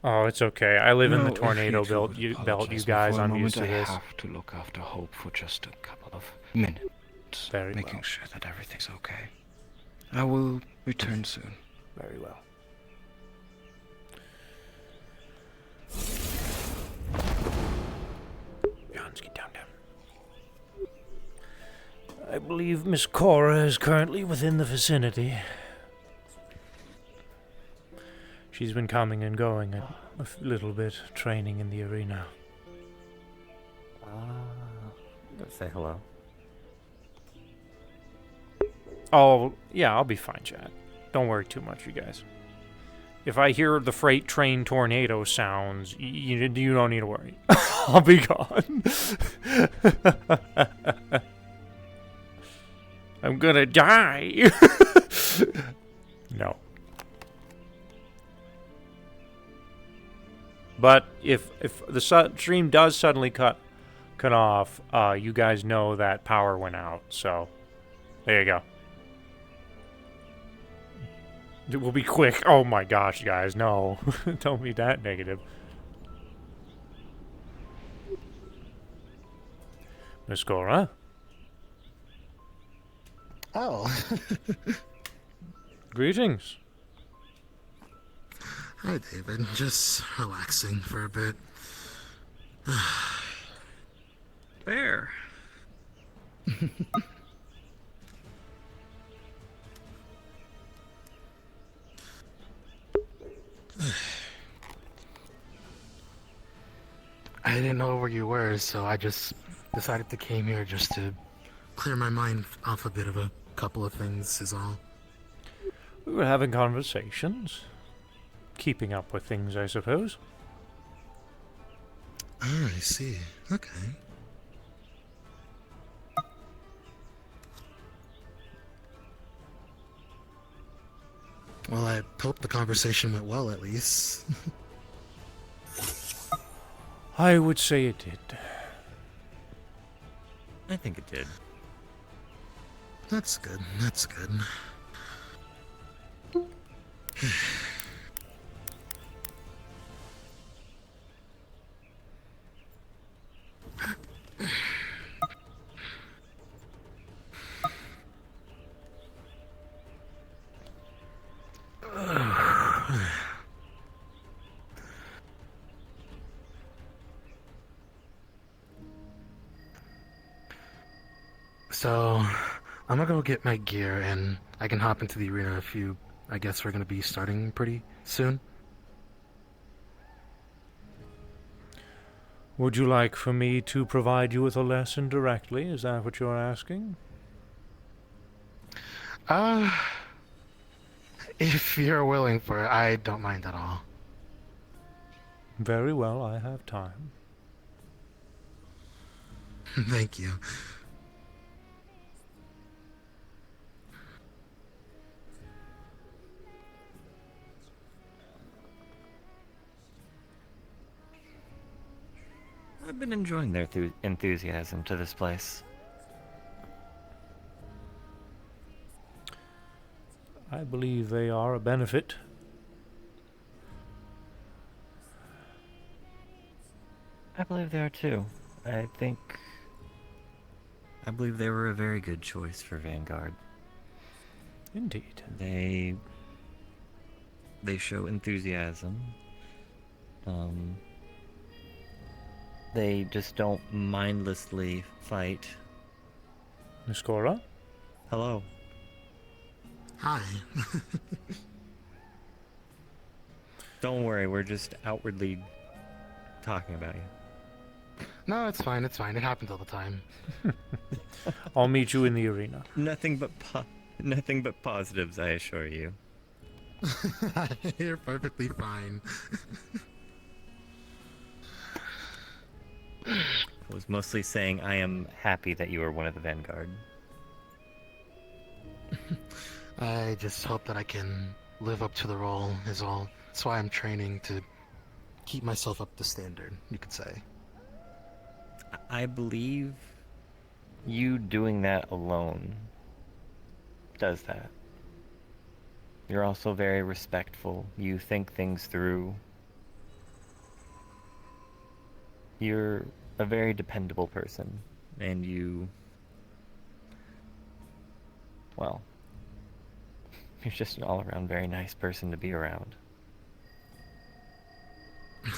Oh, it's okay. I live in No, the if tornado two belt. would You apologize me guys. for a I'm moment, used to this. I have to look after Hope for just a couple of minutes, Very making well. sure that everything's okay. I will return soon. Very well. Jansky, down. I believe Miss Cora is currently within the vicinity. She's been coming and going a little bit, training in the arena. Say hello. Oh, yeah, I'll be fine, Chad. Don't worry too much, you guys. If I hear the freight train tornado sounds, you don't need to worry. I'll be gone. I'm gonna die. No. But if the stream does suddenly cut off, you guys know that power went out. So there you go. It will be quick. Oh my gosh, guys, no. Don't be that negative. Miss Cora? Oh. Greetings. Hi, David. Just relaxing for a bit. There. I didn't know where you were, so I just decided to came here just to clear my mind off a bit of a couple of things is all. We were having conversations. Keeping up with things, I suppose. Oh, I see. Okay. Well, I hope the conversation went well, at least. I would say it did. I think it did. That's good. That's good. So, I'm gonna go get my gear and I can hop into the arena if you. I guess we're gonna be starting pretty soon. Would you like for me to provide you with a lesson directly? Is that what you're asking? If you're willing for it, I don't mind at all. Very well, I have time. Thank you. I've been enjoying their enthusiasm to this place. I believe they are a benefit. I believe they are too. I believe they were a very good choice for Vanguard. Indeed. They show enthusiasm. They just don't mindlessly fight. Miss Cora? Hello. Hi. Don't worry, we're just outwardly talking about you. No, it's fine. It's fine. It happens all the time. I'll meet you in the arena. Nothing but positives, I assure you. You're perfectly fine. I was mostly saying I am happy that you are one of the Vanguard. I just hope that I can live up to the role is all. That's why I'm training to keep myself up to standard, you could say. I believe You doing that alone does that. You're also very respectful. You think things through. You're a very dependable person. and you Well, you're just an all-around very nice person to be around.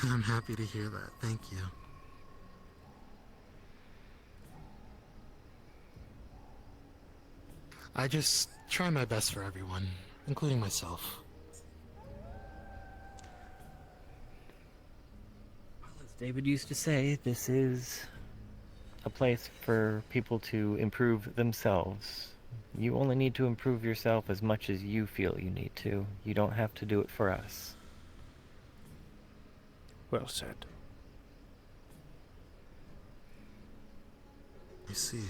I'm happy to hear that. Thank you. I just try my best for everyone, including myself. As David used to say, this is a place for people to improve themselves. You only need to improve yourself as much as you feel you need to. You don't have to do it for us. Well said. I see.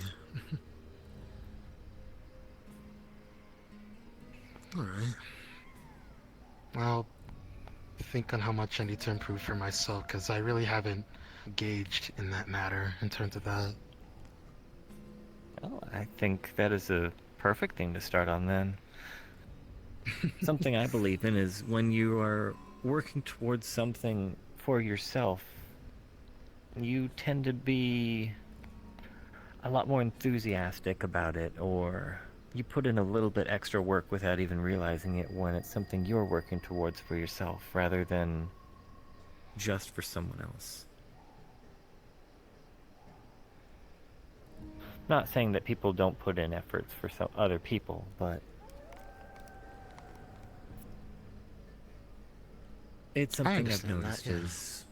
Alright. I'll think on how much I need to improve for myself, because I really haven't gauged in that matter in terms of that. Well, I think that is a perfect thing to start on then. something I believe in is when you are Working towards something for yourself, you tend to be a lot more enthusiastic about it, or you put in a little bit extra work without even realizing it when it's something you're working towards for yourself, rather than just for someone else. not saying that people don't put in efforts for some other people, but It's something I've understand that, noticed yeah. is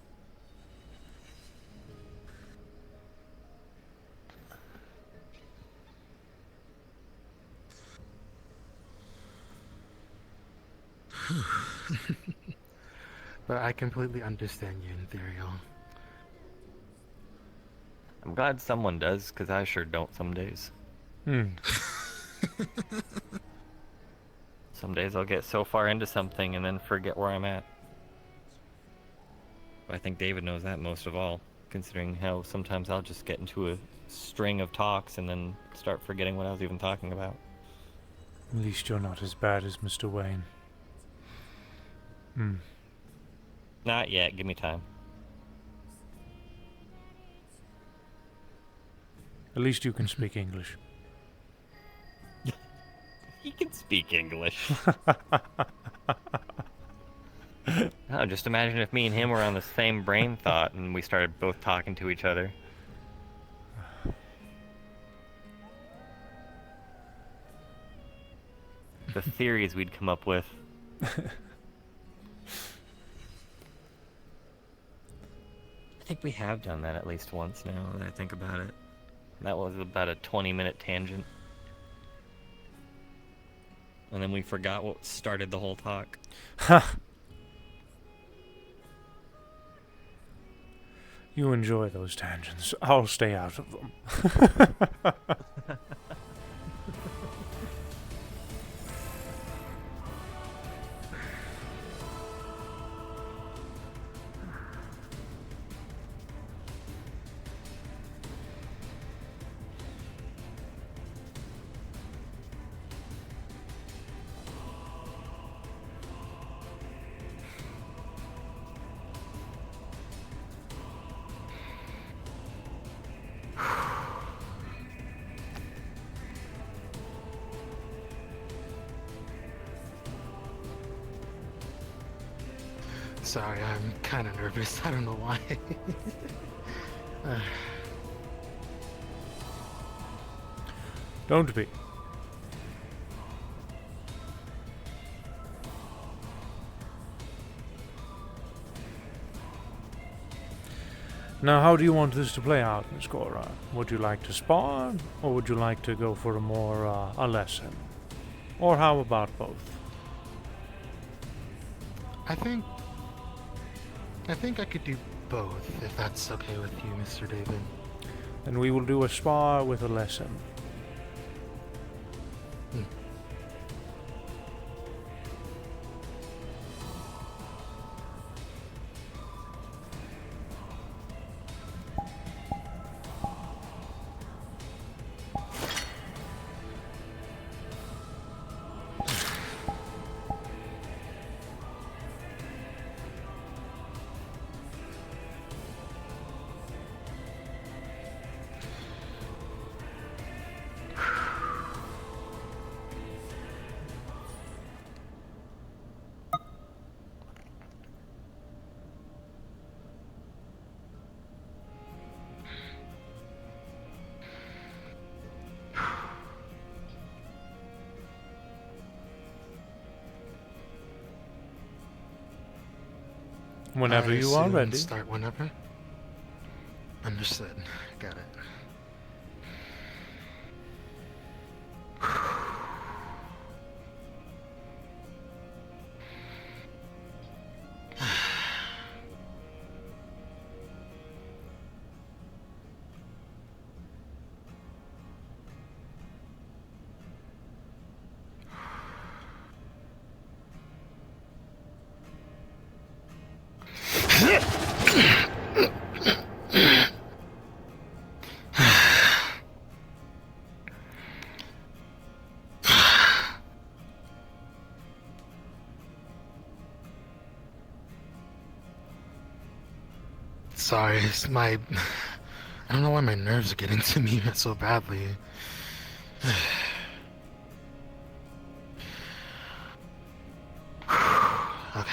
But I completely understand you, Ethereal. I'm glad someone does, because I sure don't some days. Some days I'll get so far into something and then forget where I'm at. I think David knows that most of all. Considering how sometimes I'll just get into a string of talks and then start forgetting what I was even talking about. At least you're not as bad as Mr. Wayne. Not yet, give me time. At least you can speak English. He can speak English. Oh, just imagine if me and him were on the same brain thought and we started both talking to each other. The theories we'd come up with. I think we have done that at least once now that I think about it. That was about a 20-minute tangent. And then we forgot what started the whole talk. You enjoy those tangents. I'll stay out of them. Sorry, I'm kind of nervous. I don't know why. Don't be. Now, how do you want this to play out, Miss Cora? Would you like to spar, or would you like to go for a more, a lesson? Or how about both? I think I could do both, if that's okay with you, Mr. David. Then we will do a spar with a lesson. Hmm. Whenever I you are assume ready. Start whenever. Understood. Got it. Sorry, it's my... I don't know why my nerves are getting to me so badly. Okay.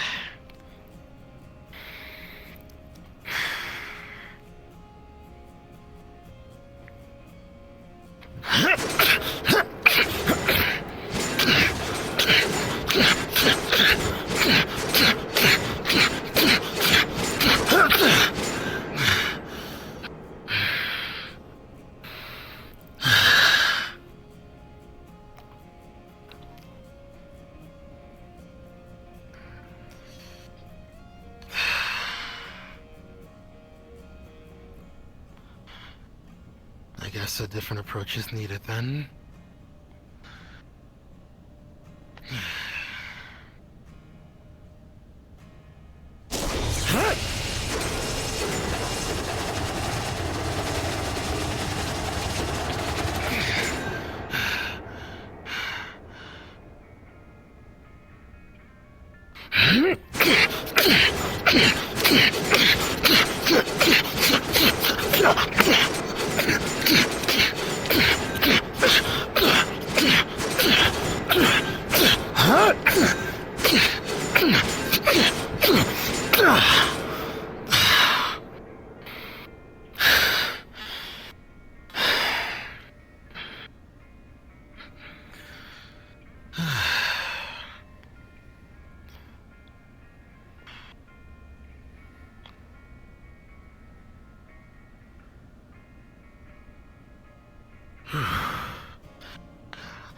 I guess a different approach is needed then.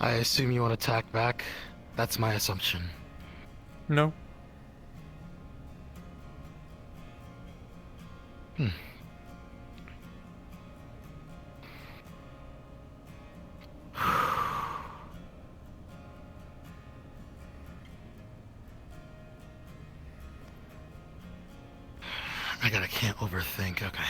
I assume you want to attack back? That's my assumption. No. I can't overthink, okay.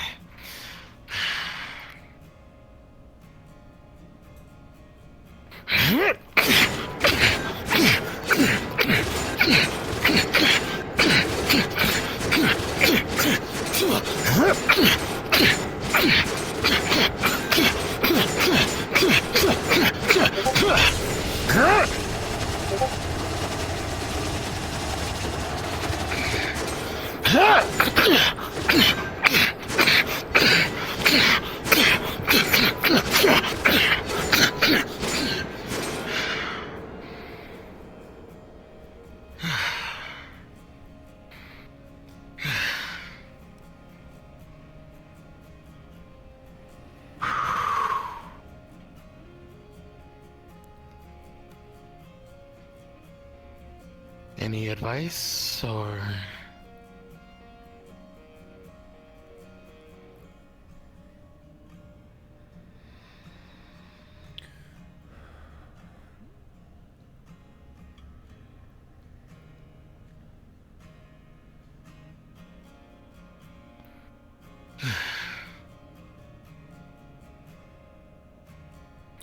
Any advice or?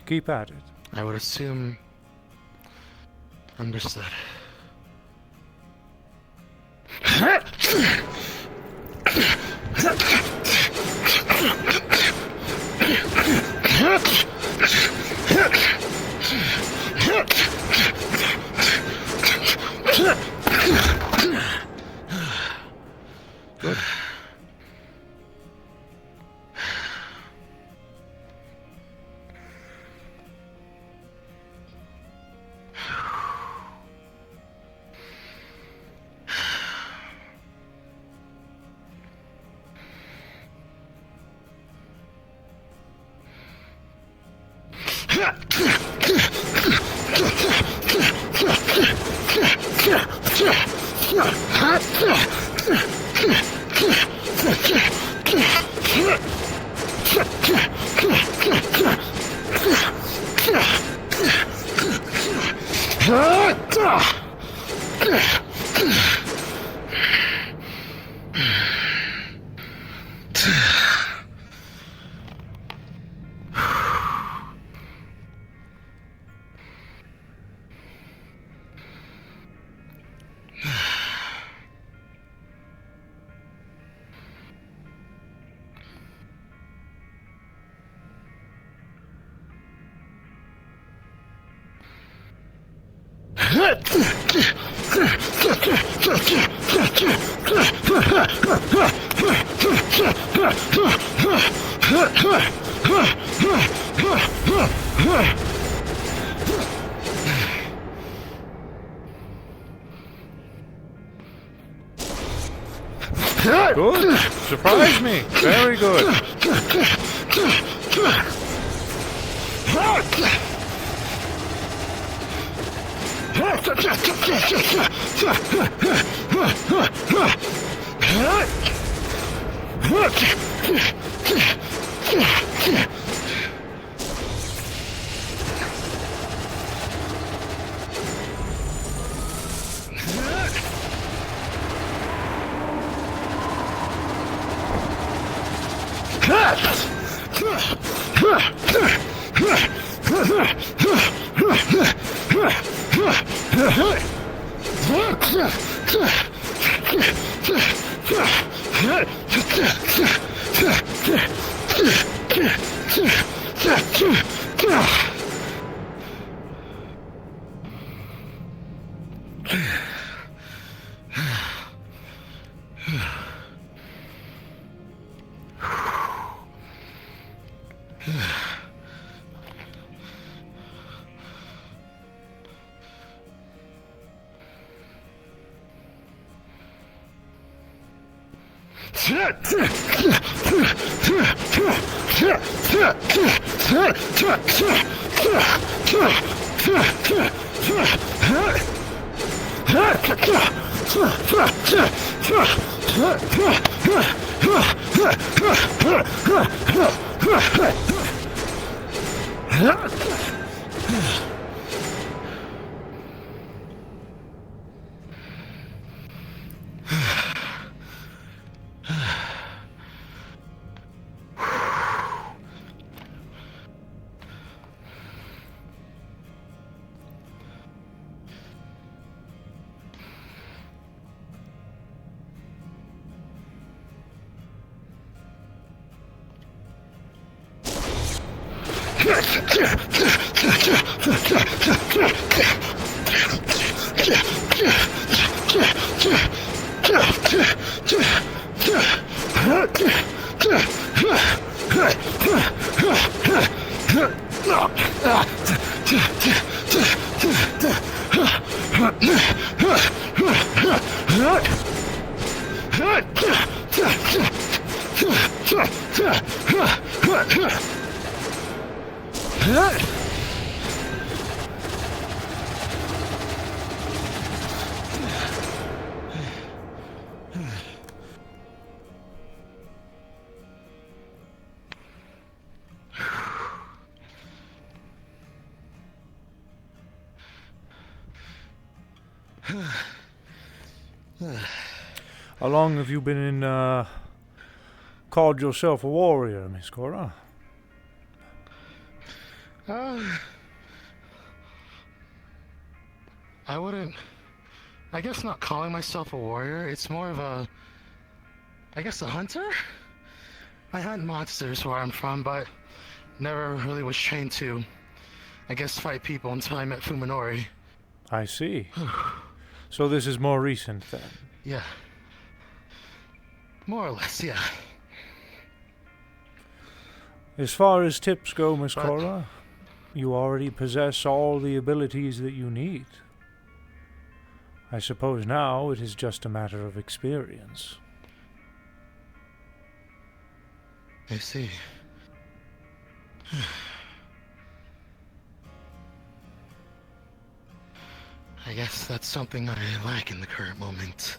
Keep at it. I would assume. Understood. Good. Good. Surprise me. Very good. How long have you been called yourself a warrior, Miss Cora? I wouldn't. I guess not calling myself a warrior. It's more of a. I guess a hunter? I hunt monsters where I'm from, but never really was trained to, I guess, fight people until I met Fuminori. I see. So this is more recent then. Yeah. More or less, yeah. As far as tips go, Miss But- Cora, you already possess all the abilities that you need. I suppose now it is just a matter of experience. I see. I guess that's something I lack in the current moment.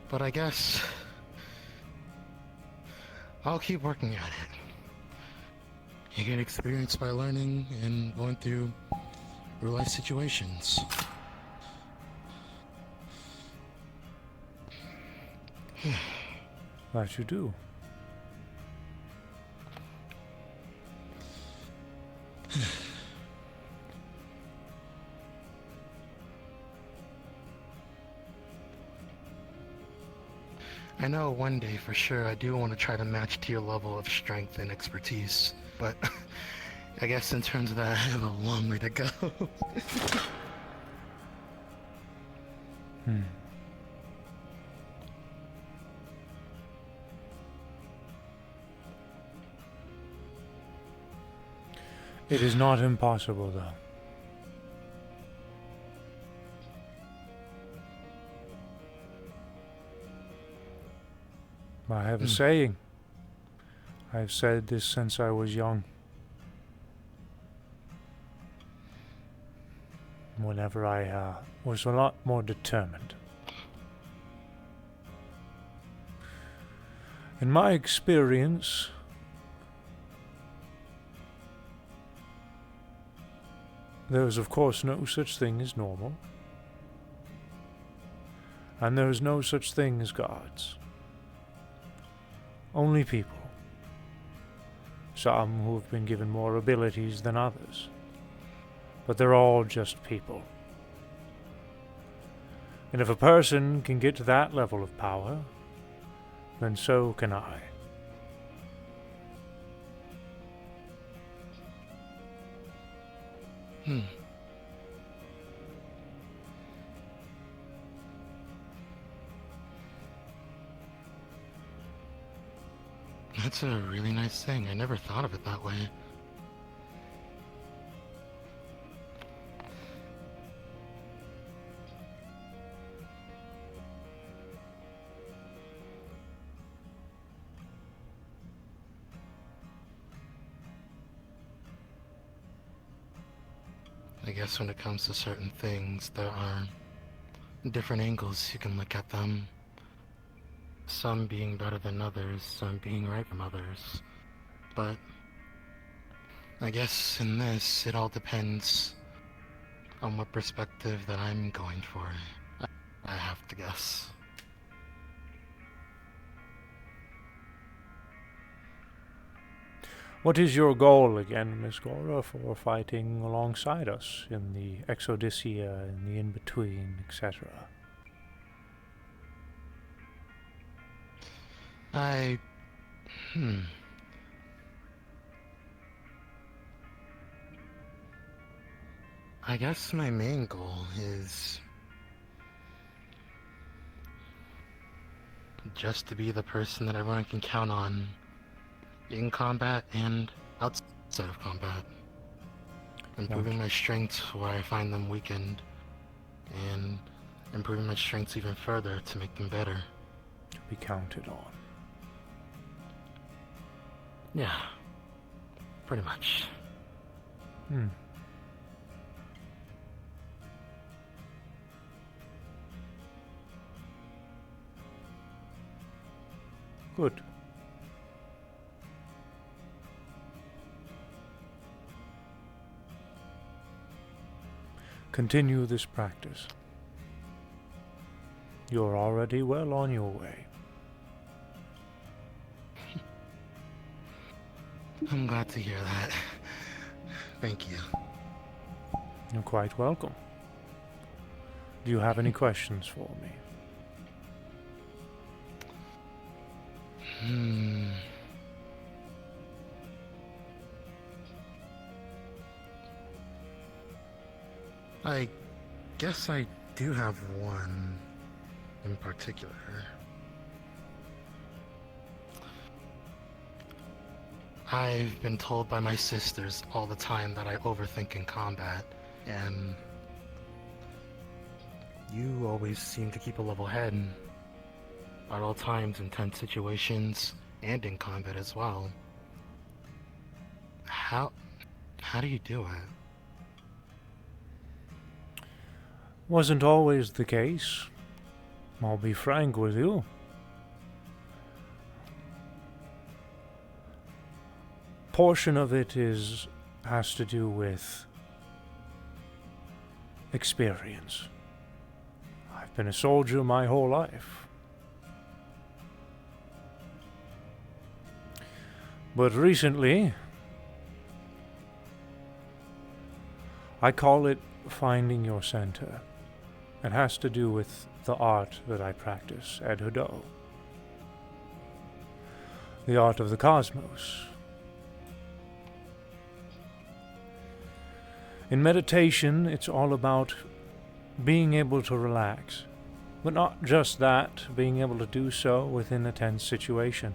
But I guess I'll keep working at it. You get experience by learning and going through real life situations. That you do. I know one day for sure I do want to try to match to your level of strength and expertise, but I guess in terms of that, I have a long way to go. It is not impossible, though. I have a saying. I've said this since I was young. Whenever I was a lot more determined. In my experience, there is of course no such thing as normal. And there is no such thing as gods. Only people. Some who have been given more abilities than others. But they're all just people. And if a person can get to that level of power, then so can I. That's a really nice thing. I never thought of it that way. I guess when it comes to certain things, there are different angles you can look at them. Some being better than others, some being right from others. But I guess in this, it all depends on what perspective that I'm going for. I have to guess. What is your goal again, Miss Gora, for fighting alongside us in the Exodyssea, in the in-between, etc.? I guess my main goal is just to be the person that everyone can count on in combat and outside of combat. Improving my strengths where I find them weakened, and improving my strengths even further to make them better. To be counted on. Yeah, pretty much. Good. Continue this practice. You're already well on your way. I'm glad to hear that. Thank you. You're quite welcome. Do you have any questions for me? I guess I do have one in particular. I've been told by my sisters all the time that I overthink in combat, and you always seem to keep a level head at all times in tense situations and in combat as well. How do you do it? Wasn't always the case. I'll be frank with you. Portion of it has to do with experience. I've been a soldier my whole life. But recently, I call it finding your center. It has to do with the art that I practice at Hado. The art of the cosmos. In meditation, it's all about being able to relax. But not just that, being able to do so within a tense situation.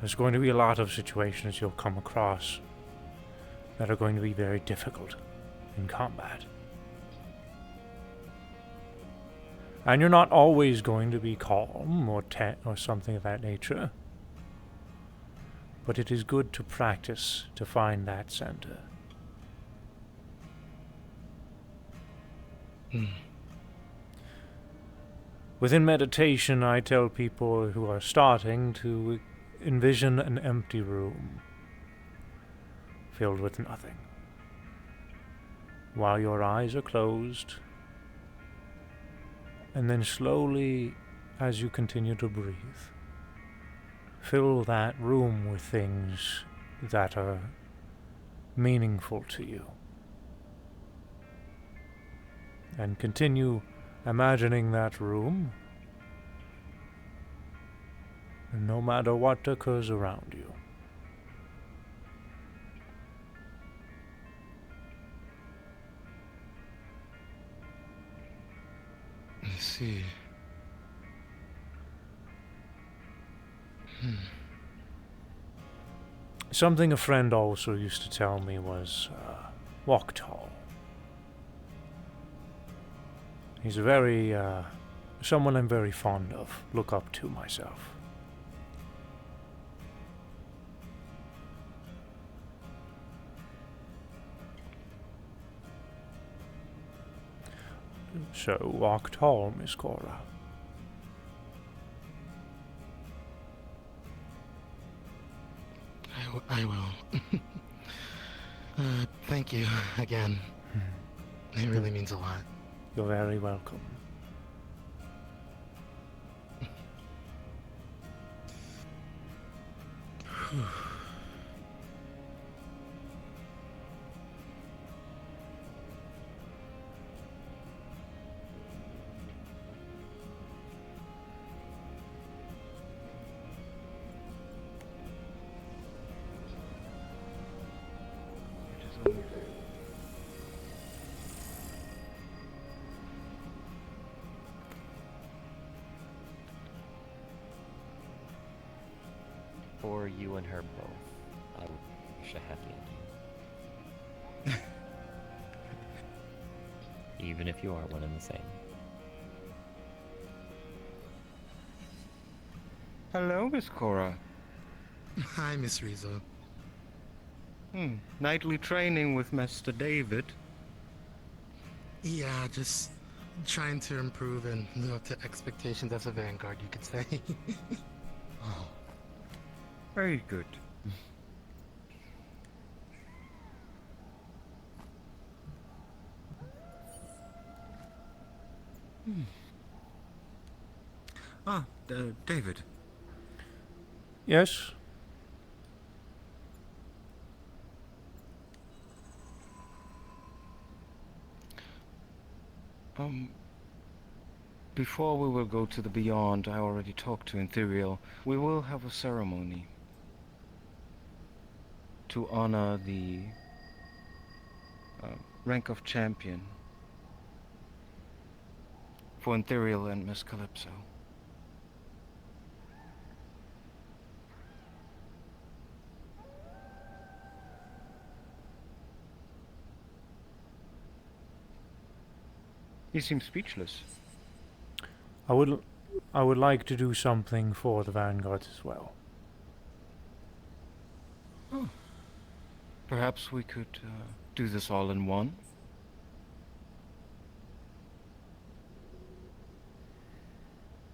There's going to be a lot of situations you'll come across that are going to be very difficult in combat. And you're not always going to be calm or something of that nature. But it is good to practice to find that center. Within meditation, I tell people who are starting to envision an empty room filled with nothing. While your eyes are closed, and then slowly, as you continue to breathe, fill that room with things that are meaningful to you. And continue imagining that room, no matter what occurs around you. I see. Something a friend also used to tell me was, walk tall. He's a very, someone I'm very fond of, look up to myself. So, walk tall, Miss Cora. I will. Thank you again. It really means a lot. You're very welcome. For you and her both, I wish a happy ending. Even if you are one and the same. Hello, Miss Cora. Hi, Miss Rizzo. Nightly training with Master David. Yeah, just trying to improve and live up to expectations as a vanguard, you could say. Very good. Ah, David. Yes? Before we will go to the Beyond, I already talked to Ethereal. We will have a ceremony to honor the rank of champion for Ethereal and Miss Calypso. You seem speechless. I would like to do something for the Vanguards as well. Perhaps we could do this all in one?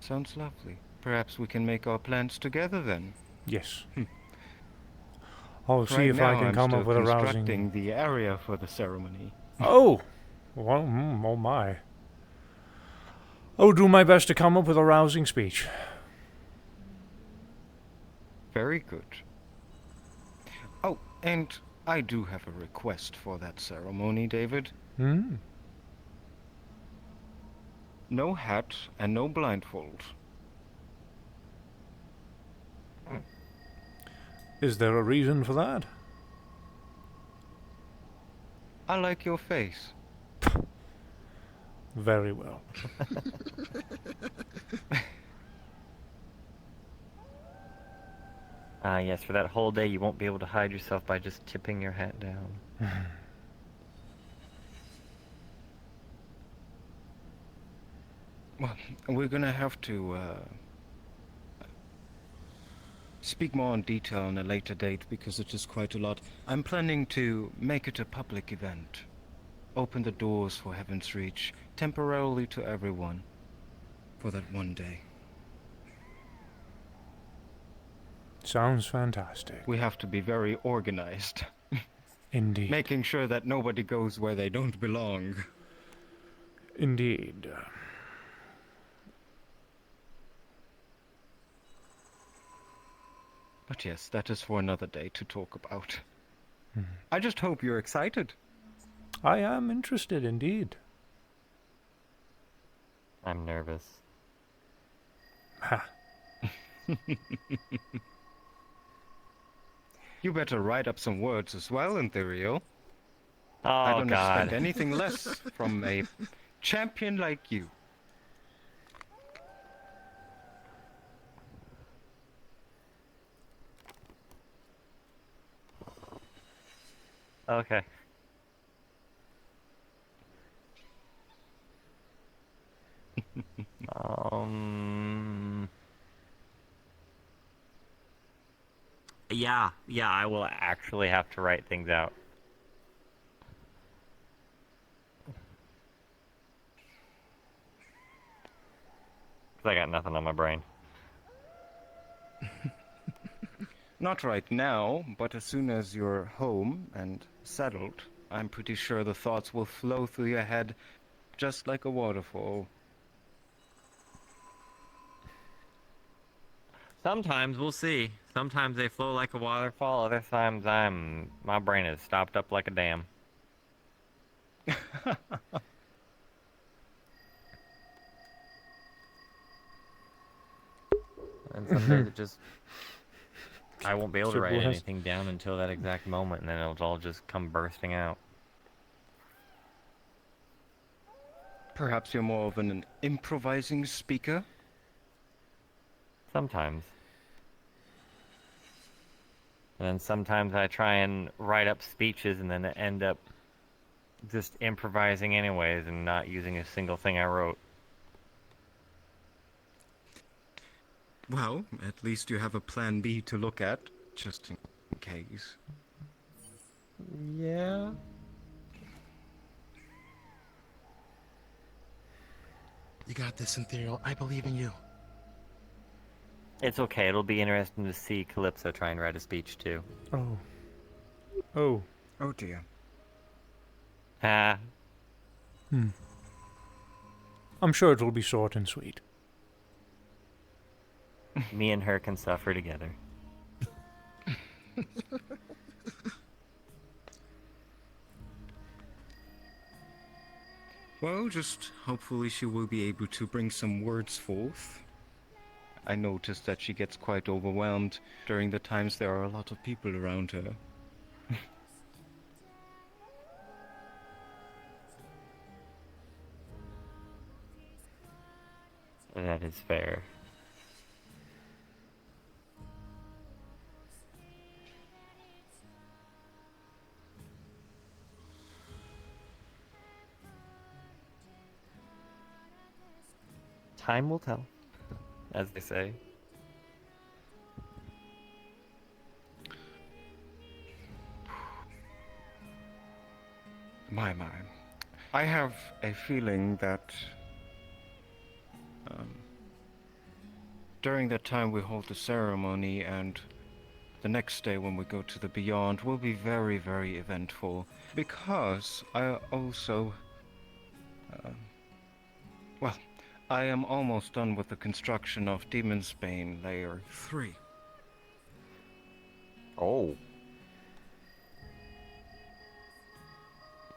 Sounds lovely. Perhaps we can make our plans together then. Yes. I'll see Right if now, I can I'm come still up with a constructing rousing. the area for the ceremony. Oh! Well, oh my. I'll do my best to come up with a rousing speech. Very good. Oh, and I do have a request for that ceremony, David. Hmm? No hat and no blindfold. Is there a reason for that? I like your face. Very well. Yes, for that whole day you won't be able to hide yourself by just tipping your hat down. Well, we're gonna have to speak more in detail on a later date because it is quite a lot. I'm planning to make it a public event. Open the doors for Heaven's Reach temporarily to everyone for that one day. Sounds fantastic. We have to be very organized, Indeed. making sure that nobody goes where they don't belong. Indeed. But yes, that is for another day to talk about. I just hope you're excited. I am interested indeed. I'm nervous. Ha. You better write up some words as well, Ethereal. Oh, I don't God. expect anything less from a champion like you. Okay. Yeah, I will actually have to write things out. 'Cause I got nothing on my brain. Not right now, but as soon as you're home and settled, I'm pretty sure the thoughts will flow through your head just like a waterfall. Sometimes we'll see. Sometimes they flow like a waterfall. Other times my brain is stopped up like a dam. And some days it just I won't be able to write Simple as- anything down until that exact moment, and then it'll all just come bursting out. Perhaps you're more of an improvising speaker? Sometimes. And then sometimes I try and write up speeches and then end up just improvising anyways and not using a single thing I wrote. Well, at least you have a plan B to look at, just in case. Yeah. You got this, Ethereal. I believe in you. It's okay. It'll be interesting to see Calypso try and write a speech too. Oh. Oh. Oh dear. Ha. I'm sure it will be short and sweet. Me and her can suffer together. Well, just hopefully she will be able to bring some words forth. I noticed that she gets quite overwhelmed during the times there are a lot of people around her. That is fair. Time will tell, as they say. My. I have a feeling that during that time we hold the ceremony and the next day when we go to the Beyond will be very, very eventful. Because I also... well, I am almost done with the construction of Demon's Bane Layer 3. Oh.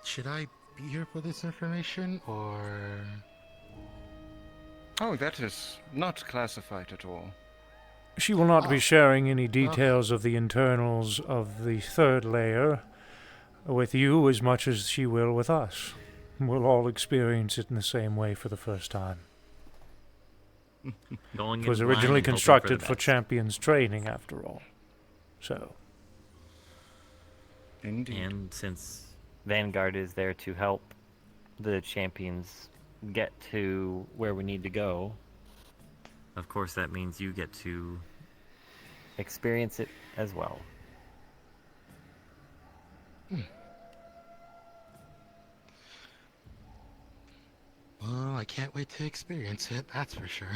Should I be here for this information, or... Oh, that is not classified at all. She will not be Oh. sharing any details of the internals of the third layer with you as much as she will with us. We'll all experience it in the same way for the first time. Going It was in blind originally and hoping constructed the for best. champions training, after all. So, Indeed. And since Vanguard is there to help the champions get to where we need to go, of course that means you get to experience it as well. Well, I can't wait to experience it, that's for sure.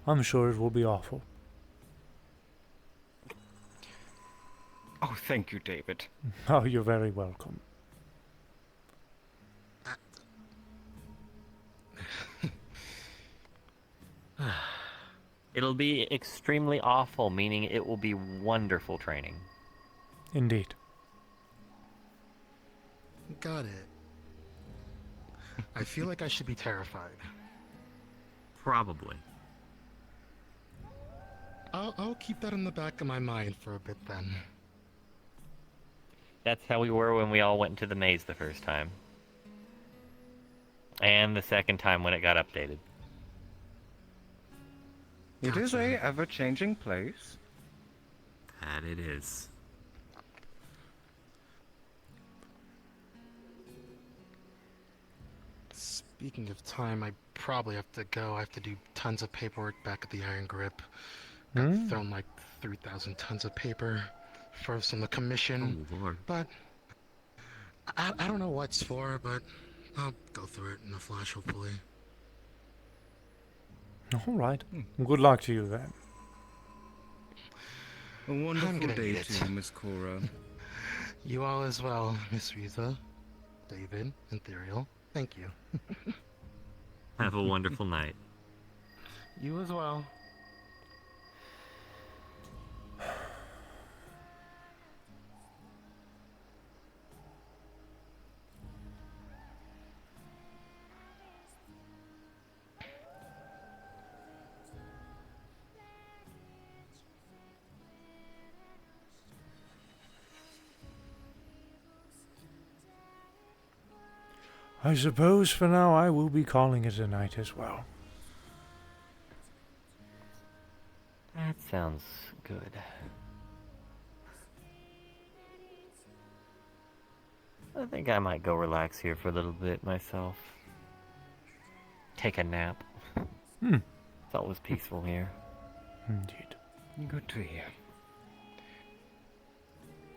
I'm sure it will be awful. Oh, thank you, David. Oh, you're very welcome. It'll be extremely awful, meaning it will be wonderful training. Indeed. Got it. I feel like I should be terrified. Probably. I'll keep that in the back of my mind for a bit then. That's how we were when we all went into the maze the first time. And the second time when it got updated. It is Gotcha. a ever-changing place. That it is. Speaking of time, I probably have to go. I have to do tons of paperwork back at the Iron Grip. Got thrown like 3,000 tons of paper for some of the commission. Oh, Lord. But I don't know what's for, but I'll go through it in a flash, hopefully. All right. Good luck to you then. A wonderful gonna day need to it. you, Miss Cora. You all as well, Miss Riza, David, and Therial. Thank you. Have a wonderful night. You as well. I suppose for now I will be calling it a night as well. That sounds good. I think I might go relax here for a little bit myself. Take a nap. It's always peaceful here. Indeed. Good to hear.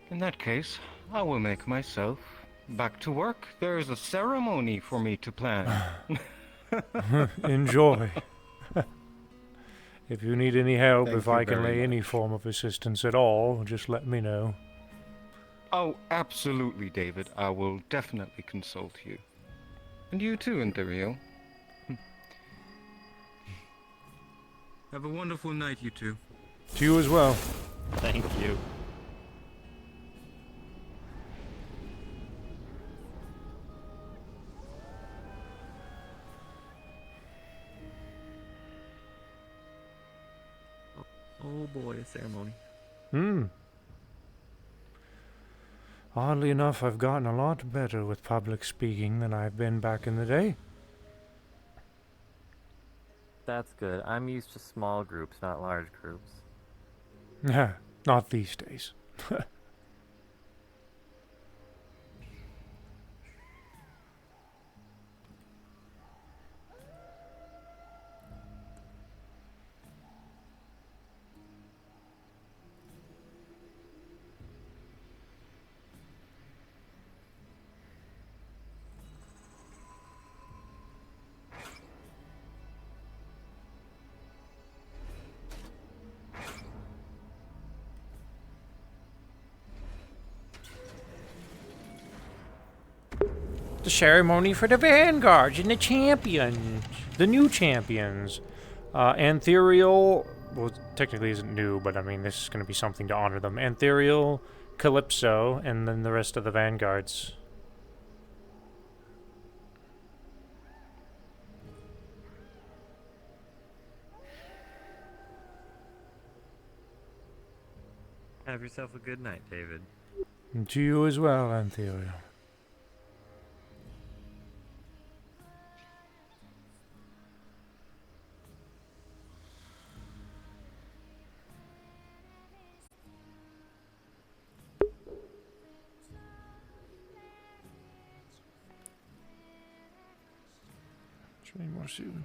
In that case, I will make myself back to work. There is a ceremony for me to plan. Enjoy. If you need any help, Thank if you I can very lay any much. form of assistance at all, just let me know. Oh, absolutely, David. I will definitely consult you. And you too, Interio. Have a wonderful night, you two. To you as well. Thank you. Oh boy, a ceremony. Hmm. Oddly enough, I've gotten a lot better with public speaking than I've been back in the day. That's good. I'm used to small groups, not large groups. Yeah, not these days. The ceremony for the vanguards and the champions. The new champions. Antherial, well, technically isn't new, but I mean, this is going to be something to honor them. Antherial, Calypso, and then the rest of the vanguards. Have yourself a good night, David. And to you as well, Antherial. Train more soon.